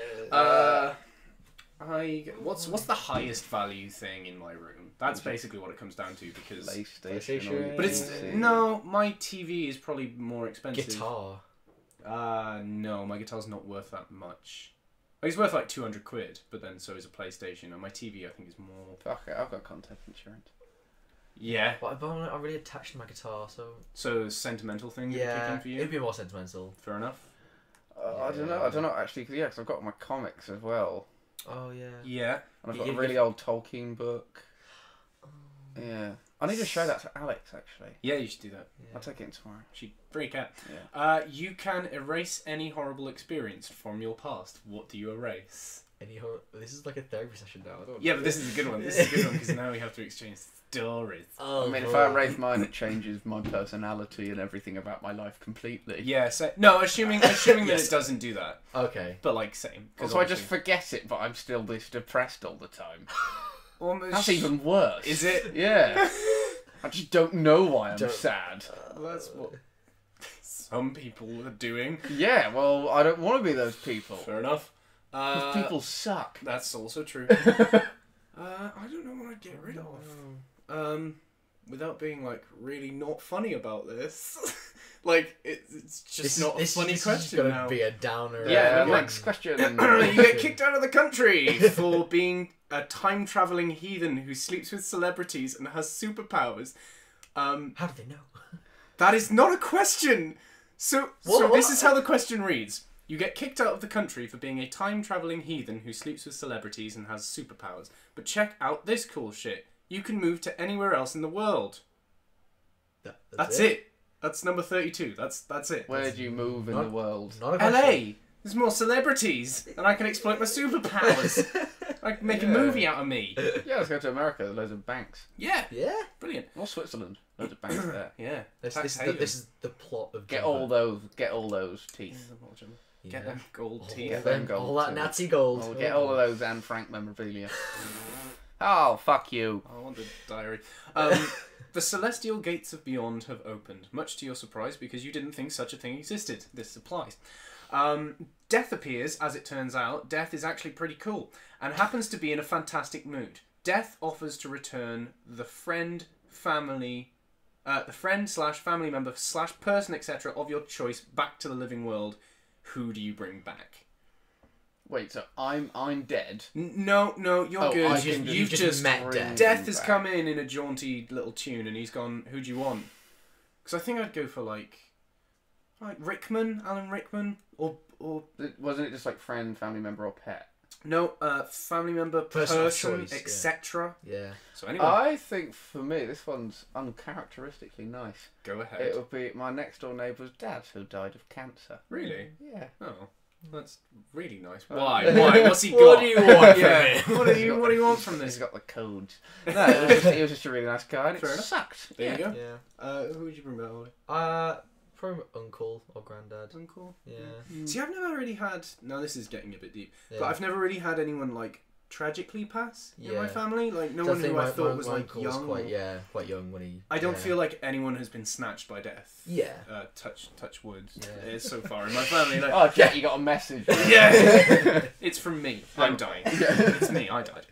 What's the highest value thing in my room? That's basically what it comes down to because. PlayStation. But it's no, my TV is probably more expensive. Guitar. No, my guitar's not worth that much. It's worth like 200 quid, but then so is a PlayStation, and my TV I think is more. Fuck it, I've got content insurance. Yeah. But I'm really attached to my guitar, so So sentimental thing would kick yeah, in for you. it'd be more sentimental. Fair enough. I don't know actually, because I've got my comics as well. Oh yeah. Yeah. And I've got You- a really old Tolkien book. Yeah. I need to show that to Alex, actually. Yeah, you should do that. Yeah. I'll take it in tomorrow. She'd freak out. Yeah. You can erase any horrible experience from your past. What do you erase? This is like a therapy session now. I don't Yeah, but this is a good one. This is a good one because now we have to exchange stories. Oh, I mean, if I raise mine, it changes my personality and everything about my life completely. Yeah, no, assuming that Yes. it doesn't do that. Okay. But like same. 'Cause So I just obviously- forget it, but I'm still this depressed all the time. Almost. That's even worse. Is it? Yeah. I just don't know why I'm Don't- sad. That's what some people are doing. Yeah, well, I don't want to be those people. Fair enough. Those people suck. That's also true. I don't know what I'd get rid of. Without being like really not funny about this. Like it's just not a funny this question is gonna now. be a downer. Yeah, Yeah. next question. You get kicked out of the country for being a time-traveling heathen who sleeps with celebrities and has superpowers. How do they know? That is not a question. So What? this is how the question reads. You get kicked out of the country for being a time-traveling heathen who sleeps with celebrities and has superpowers. But check out this cool shit. You can move to anywhere else in the world. That's it. That's number 32. That's it. Where do you move in the world? Not a question. LA. There's more celebrities, and I can exploit my superpowers. I can make a movie out of me. Yeah, let's go to America. There's loads of banks. Yeah, Yeah. brilliant. Or Switzerland. Loads of banks there. Yeah, This Tax is haven. the plot of Get Jumbo. all those teeth. Get Yeah. them gold All teeth. Get them gold all that too. Nazi gold. Oh, get all of those Anne Frank memorabilia. Oh, fuck you. I want the diary. The celestial gates of beyond have opened, much to your surprise, because you didn't think such a thing existed. This applies. Death appears, as it turns out. Death is actually pretty cool, and happens to be in a fantastic mood. Death offers to return the friend, family slash family member slash person, etc. of your choice back to the living world. Who do you bring back? Wait, so I'm dead. No, you're Oh, good. I You can just, you just met bring- Death. Death has back. come in a jaunty little tune, and he's gone, who do you want? Because I think I'd go for like Rickman, Alan Rickman, or Wasn't it just like friend, family member, or pet? no, family member, Person of person, choice, yeah. etc. Yeah. So anyway, I think for me, this one's uncharacteristically nice. go ahead. It would be my next door neighbour's dad who died of cancer. Really? Yeah. Oh, that's really nice. Oh. Why? What's he got? What do you want from Yeah. him? What do you want from He's this? got the codes. No, he was just a really nice guy, and it Fair enough. sucked. There you go. Yeah. Who would you bring back? Ollie? Probably my uncle or granddad. Uncle. Yeah. See, I've never really had. Now this is getting a bit deep, Yeah. but I've never really had anyone like tragically pass in my Yeah. family. Like no I one think who I my thought was my like uncle young. was quite young when he. I don't yeah. feel like anyone has been snatched by death. Yeah. Touch wood. Yeah. It's so far in my family. Like, Oh, Jack, you got a message. yeah, it's from me. I'm dying. Yeah. It's me. I died.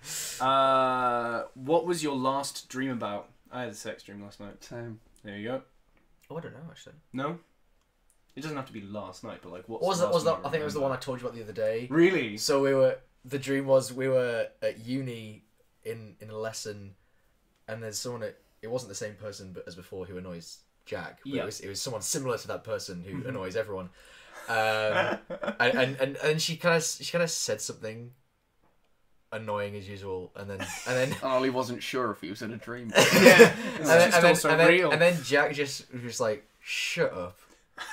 What was your last dream about? I had a sex dream last night. Same. There you go. Oh, I don't know actually. No, it doesn't have to be last night, but like what Was that? I think it was the one I told you about the other day. Really? So the dream was we were at uni in a lesson, and there's someone it wasn't the same person but as before who annoys Jack. But Yeah. it was someone similar to that person who annoys everyone. And she kind of said something annoying as usual, and then And Ollie wasn't sure if he was in a dream. Yeah. It's just also real. and then Jack just was just like, shut up,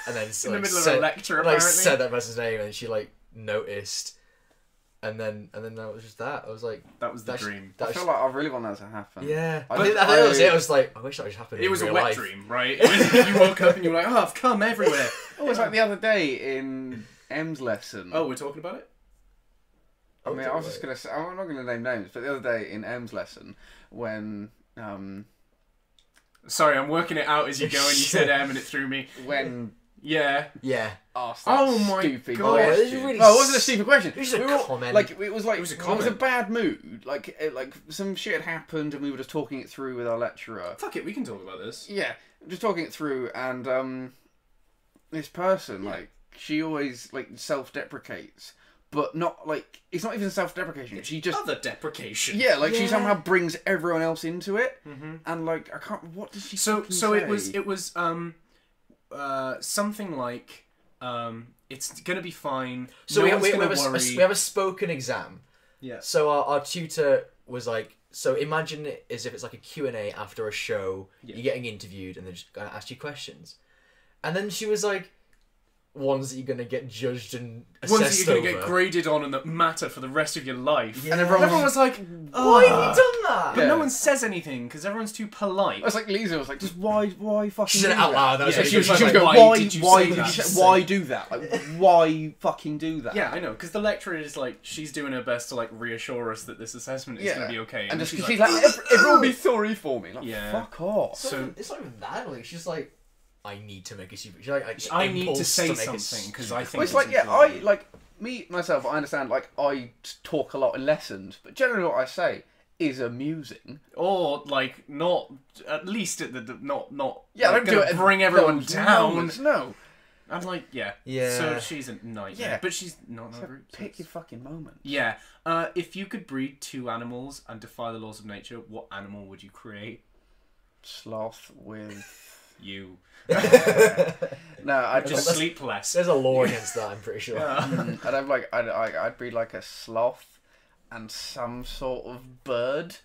and then in the middle of a lecture, apparently. said that person's name, and she like noticed, and then that was just that. I was like, That was the that's- dream. I that feel was, like I really want that to happen. yeah. I I think think that was I- it. I was like, I wish that just happened. It in was a real wet life. dream, right? It was, you woke up and you were like, oh, I've come everywhere. Oh, it was like the other day in M's lesson. Oh, we're talking about it? I mean, I was just going to say, I'm not going to name names, but the other day in M's lesson, when Sorry, I'm working it out as you go, and you said M and it threw me. Yeah. Yeah. asked that Oh my stupid God. Yeah, this is question. really No, it wasn't a stupid question. It was just a We were all- comment. Like it was like It was a it was comment. a bad mood. Like some shit had happened, and we were just talking it through with our lecturer. Fuck it, we can talk about this. Yeah, just talking it through, and this person like she always like self-deprecates, but not like it's not even self-deprecation. She just Other deprecation. yeah, like she Yeah. somehow brings everyone else into it, Mm-hmm. and like I can't. What did she? So fucking say? it was something like it's gonna be fine. So no we one's have gonna worry. we have a spoken exam. Yeah. So our tutor was like, so imagine it as if it's like a Q&A after a show. Yeah. You're getting interviewed and they're just going to ask you questions. And then she was like, ones that you're gonna get judged and assessed Ones that you're going to over. get graded on and that matter for the rest of your life. Yeah. And Everyone was like, Why have you done that? but Yeah. no one says anything because everyone's too polite. It's like Lisa was like, just why fucking She said do it out that? loud. That was Yeah, really she was good. She was like, going, why why did you why say did that? you say- why do that? Like, why fucking do that? Yeah, I know, because the lecturer is like, she's doing her best to like reassure us that this assessment is Yeah. going to be okay. And just she's she's like, everyone be sorry for me. Like, Yeah. fuck off. So- It's not even that. Like, she's like, I need to make a super. She's like, I need to impulse say make it something because I think Well, it's like, yeah, important. me myself, I understand. Like, I talk a lot in lessons, but generally what I say is amusing. Or like not at least at the not Yeah, like, don't do gonna it. at bring everyone those down. moments, no, I'm like yeah. Yeah. So she's a nightmare, Yeah. but she's not so that rude. pick your fucking moment. Yeah. If you could breed two animals and defy the laws of nature, what animal would you create? Sloth with You. no, I'd Just just sleep less. There's a law against that. I'm pretty sure. Yeah. I'd have like I'd breed like a sloth and some sort of bird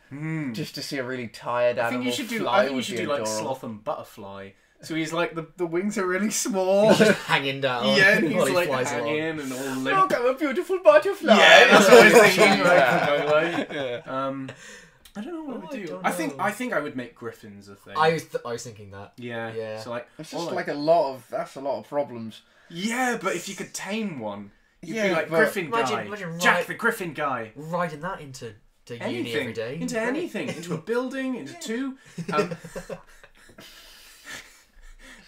just to see a really tired I animal think you should do. fly. I think you would should be do like adorable. sloth and butterfly. So he's like the wings are really small. Just hanging down. Yeah, and while he's he like flies hanging along. and all Look, limp. I'm a beautiful butterfly. Yeah, that's what I was thinking. Yeah. Like, by the way. Yeah. I don't know what I Oh, would I do. don't I know. think I would make griffins a thing. I was thinking that. Yeah. Yeah. So like, It's or just like a lot of that's a lot of problems. yeah, but if you could tame one, you'd Yeah, be like but- Griffin Imagine- guy, imagine Jack right- the Griffin guy. Riding that into uni Anything, every day. into Great. anything, into a building, into two.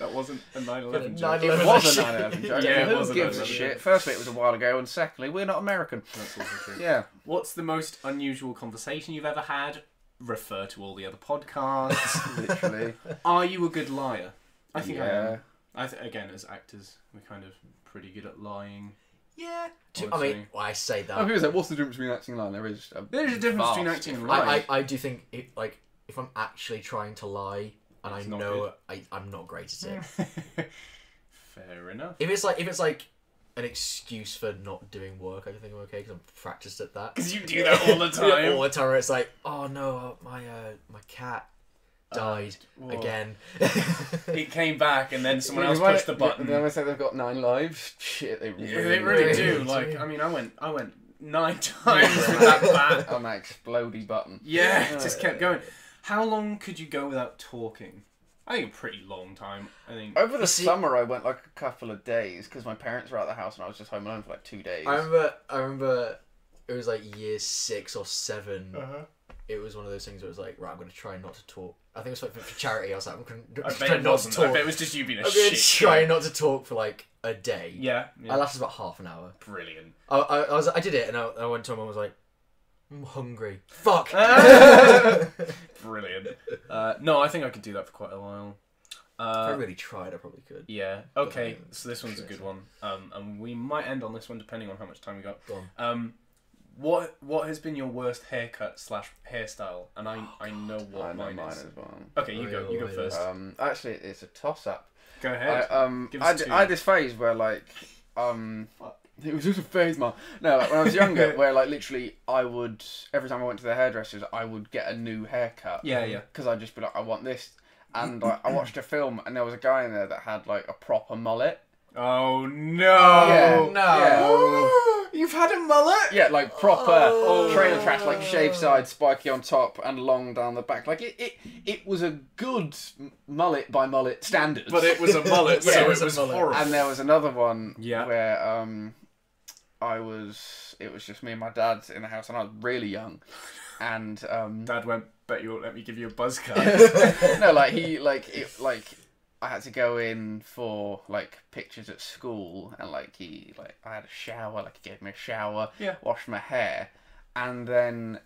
That wasn't a 9/11 joke. 9/11 It was a joke. 9/11 joke. Yeah, it Who was a gives a 9/11 shit? joke. Firstly, it was a while ago, and secondly, we're not American. That's also true. Yeah. What's the most unusual conversation you've ever had? Refer to all the other podcasts. Literally. Are you a good liar? I think I Yeah. am. Again, as actors, we're kind of pretty good at lying. Yeah. would I mean, say. well, I say that. Oh, people say, what's the difference between acting and lying? There is. There's a difference between vast acting and difference. lying. I do think if I'm actually trying to lie and It's I not know I'm not great at it. Fair enough. If it's like an excuse for not doing work, I think I'm okay because I'm practiced at that. Because you do that all the time. All the time. Where it's like, oh no, my cat died whoa. again. It came back and then someone else They pushed the button. Then they say they've got 9 lives. Shit, they really, Yeah, they really do. do. Like, I mean, I went 9 times with that bat. on that explodey button. Yeah, it just kept going. How long could you go without talking? I think a pretty long time. I think. Over the see- summer, I went like a couple of days because my parents were out of the house and I was just home alone for like 2 days. I remember it was like year 6 or 7. It was one of those things where it was like, right, I'm going to try not to talk. I think it was like for charity. I was like, I'm going I to bet try it not to wasn't. talk. I bet it was just you being a I'm going to shit. try guy. not to talk for like a day. Yeah. I lasted about half an hour. Brilliant. I did it, and I went to my mum and was like, I'm hungry. Fuck. Brilliant. No, I think I could do that for quite a while. If I really tried, I probably could. Yeah. Okay. So this one's a good one. And we might end on this one depending on how much time we got. Go on. What has been your worst haircut / hairstyle? And I know what I know mine mine is. as well. Okay, you go. You go Really? first. Actually, it's a toss-up. Go ahead. Give us two. I had this phase where like it was just a phase, man. No, like when I was younger, where like literally I would every time I went to the hairdressers, I would get a new haircut. Yeah, yeah. Because I'd just be like, I want this, and like, I watched a film and there was a guy in there that had like a proper mullet. Oh no! Yeah, no. You've had a mullet? Yeah, like proper Oh. trailer tracks, like shaved side, spiky on top, and long down the back. Like it was a good mullet by mullet standards. But it was a mullet, Yeah, so it it was was, a mullet. horrible. And there was another one Yeah. where it was just me and my dad in the house, and I was really young, and Dad went, bet you won't let me give you a buzz cut. no, like I had to go in for like pictures at school, and like I had a shower, like he gave me a shower, Yeah. washed my hair, and then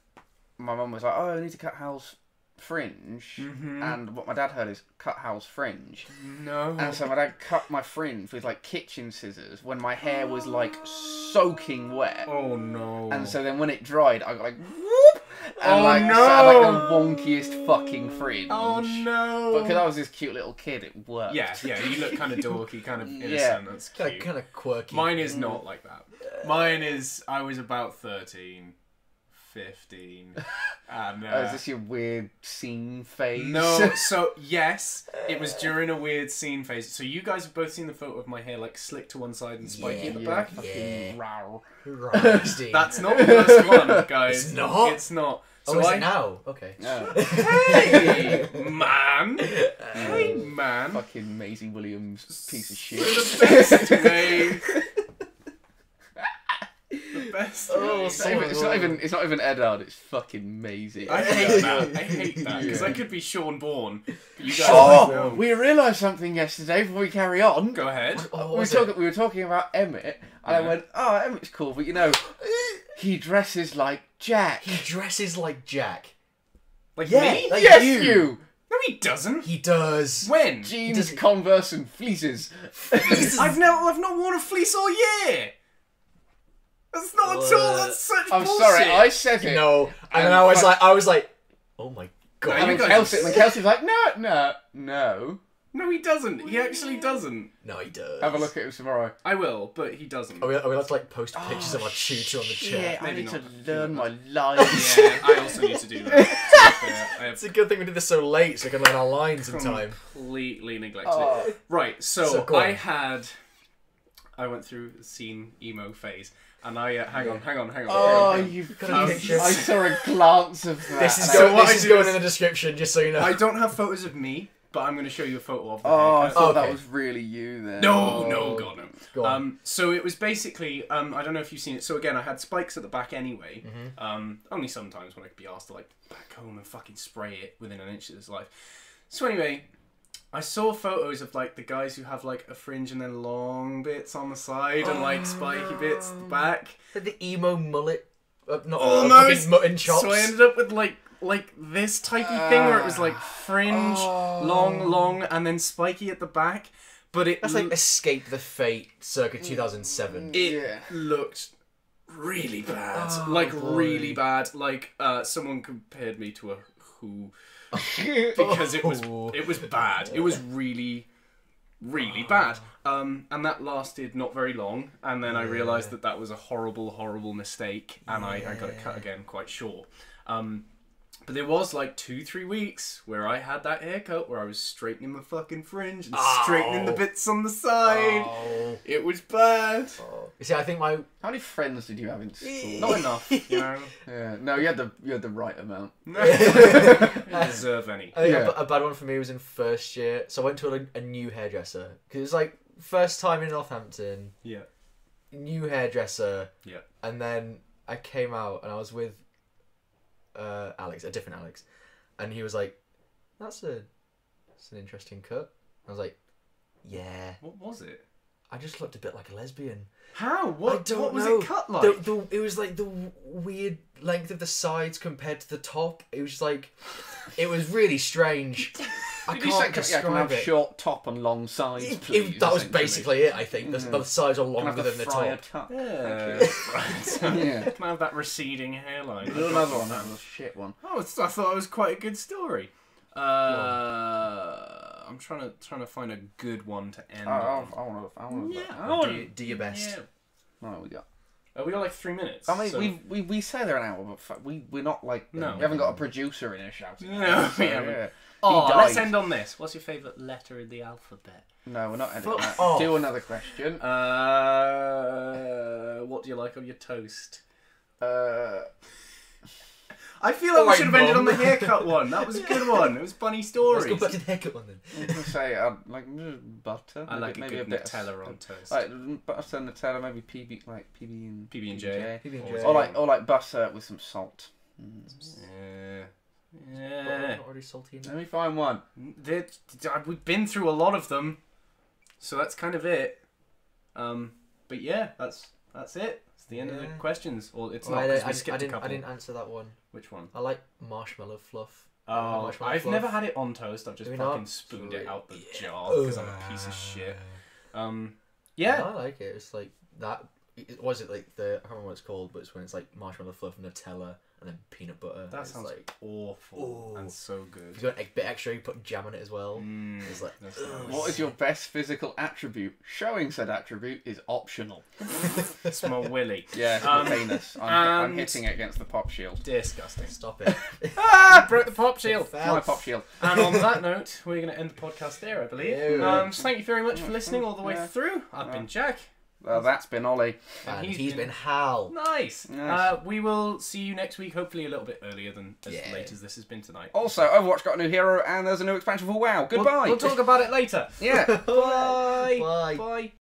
my mum was like, "Oh, I need to cut Hal's fringe," and what my dad heard is cut Hal's fringe, No. and so my dad cut my fringe with like kitchen scissors when my hair was like soaking wet. Oh no. And so then when it dried, I got like whoop, and Oh, like no! had like the wonkiest fucking fringe. Oh no. But because I was this cute little kid, it worked. Yeah, you look kind of dorky, kind of innocent. Yeah. That's cute. Kind of quirky. Mine is not like that. Mine is, I was about 13, 15. And, Is this your weird scene phase? no, so yes, it was during a weird scene phase. So you guys have both seen the photo of my hair like slicked to one side and spiky at the back. Fucking row. Right, Steve. That's not the first one, guys. It's not? It's not. Oh, So is it now? Okay. Hey, man. Hey, man. Fucking Maisie Williams piece of shit. The best, mate. The best. Oh, mate. It's not even Eddard. It's fucking Maisie. I hate that. I hate that because I could be Sean Bourne. But you guys Oh, know. we realised something yesterday before we carry on. Go ahead. What We was it? were talking about Emmett, and I Yeah. went, "Oh, Emmett's cool, but you know, he dresses like Jack." He dresses like Jack. Like Yeah, me? like Yes, you. you. No, he doesn't. He does. When? Jeans, Does- Converse, and fleeces. I've not worn a fleece all year. That's not at all. That's such I'm bullshit. sorry, I said it. No, and then And I was fuck- like, oh my god. No, And you then guys- Kelsey's like, no. No, he doesn't. He actually doesn't. No, he does. Have a look at him tomorrow. I will, but he doesn't. Are we allowed to like post pictures of our tutor on the chair? I Maybe need not. to learn my lines. Yeah, I also need to do that. To be fair, I It's a good thing we did this so late so we can learn our lines in have time. completely neglected Oh. it. Right, So so go on. I went through the scene emo phase, and I hang on. Oh, hang on. you've got a picture. I saw a glance of that. This is, and So going, what this I is do going is- in the description, just so you know. I don't have photos of me, but I'm going to show you a photo of the Oh, I haircut. thought Okay. that was really you then. No, God, no. Go on. So it was basically, I don't know if you've seen it. So again, I had spikes at the back anyway. Only sometimes when I could be asked to like back home and fucking spray it within an inch of his life. So anyway, I saw photos of like the guys who have like a fringe and then long bits on the side and like spiky bits at the back. Like the emo mullet. Not Almost. fucking mutton chops. So I ended up with like this typey thing where it was like fringe, long, and then spiky at the back. But it That's like Escape the Fate circa 2007. it Yeah. looked really bad. Oh, like boy. really bad. Like someone compared me to a who because it was bad. It was really bad. And that lasted not very long, and then I realised that was a horrible mistake, and I got it cut again quite short. But there was like 2-3 weeks where I had that haircut where I was straightening the fucking fringe and straightening the bits on the side. Oh. It was bad. You see, I think my... How many friends did you have in school? Not enough, you know. Yeah. No, you had the right amount. I didn't deserve any. I think Yeah. a bad one for me was in first year. So I went to a new hairdresser. Because it was like first time in Northampton, Yeah. new hairdresser. Yeah. And then I came out and I was with Alex, a different Alex. And he was like, that's an interesting cut. I was like, yeah. What was it? I just looked a bit like a lesbian. How? I What don't was know. it cut like? It was like the weird length of the sides compared to the top. It was like, it was really strange. I Did you say can't can describe have it. short top and long sides, please? That was essentially? basically it, I think. The sides are Can I have longer the than the friar top. tuck? Yeah. Right. Yeah. Can I have that receding hairline? Do another one. That was a shit one. Oh, I thought it was quite a good story. I'm trying to find a good one to end I on. want to. Yeah. Do your best. Yeah. What we got? We got like 3 minutes. I mean, so- we say they're an hour, but we're not like No. We haven't got a producer in here shouting. No, we So, haven't. yeah. Oh, He let's died. end on this. What's your favourite letter in the alphabet? No, we're not editing Fuck that. off. Do another question. What do you like on your toast? Uh, I feel like we Alright, should have ended on the Mum. haircut one. That was a good one. It was funny Let's stories. go back to the haircut one then. I'm gonna say like butter. I like maybe a good bit Nutella of, on toast. like butter, Nutella, maybe PB and PB&J. PB&J. or like butter with some salt. Yeah. But Yeah. not already salty enough. Let me find one. We've been through a lot of them, so that's kind of it. But yeah, that's it. It's the end of the Yeah. questions. Or it's Oh, not I, because I, we skipped I, didn't, a couple. I didn't answer that one. Which one? I like marshmallow fluff. Oh, Marshmallow I've fluff. never had it on toast. I've just Do we fucking not? spooned it out the Yeah. jar because I'm a piece of shit. Yeah. I like it. It's like that. Was it like the? I can't remember what it's called, but it's when it's like marshmallow fluff, Nutella, and then peanut butter. That It's sounds like awful Ooh. and so good. if you got a bit extra, you put jam on it as well. It's like That's ugh. nice. What is your best physical attribute? Showing said attribute is optional. Small willy. Yeah, Um, the penis. I'm and- hitting it against the pop shield. Disgusting. Stop it. Ah! Broke the pop shield. Fell. My pop shield. And on that note, we're going to end the podcast there, I believe. Yeah. So thank you very much for listening all the way Yeah. through. I've been Jack. That's been Ollie. And he's he's been- been Hal. Nice. Nice. We will see you next week, hopefully a little bit earlier than as Yeah. late as this has been tonight. Also, Overwatch got a new hero and there's a new expansion for WoW. Goodbye. We'll talk about it later. Yeah. Bye. Bye. Bye.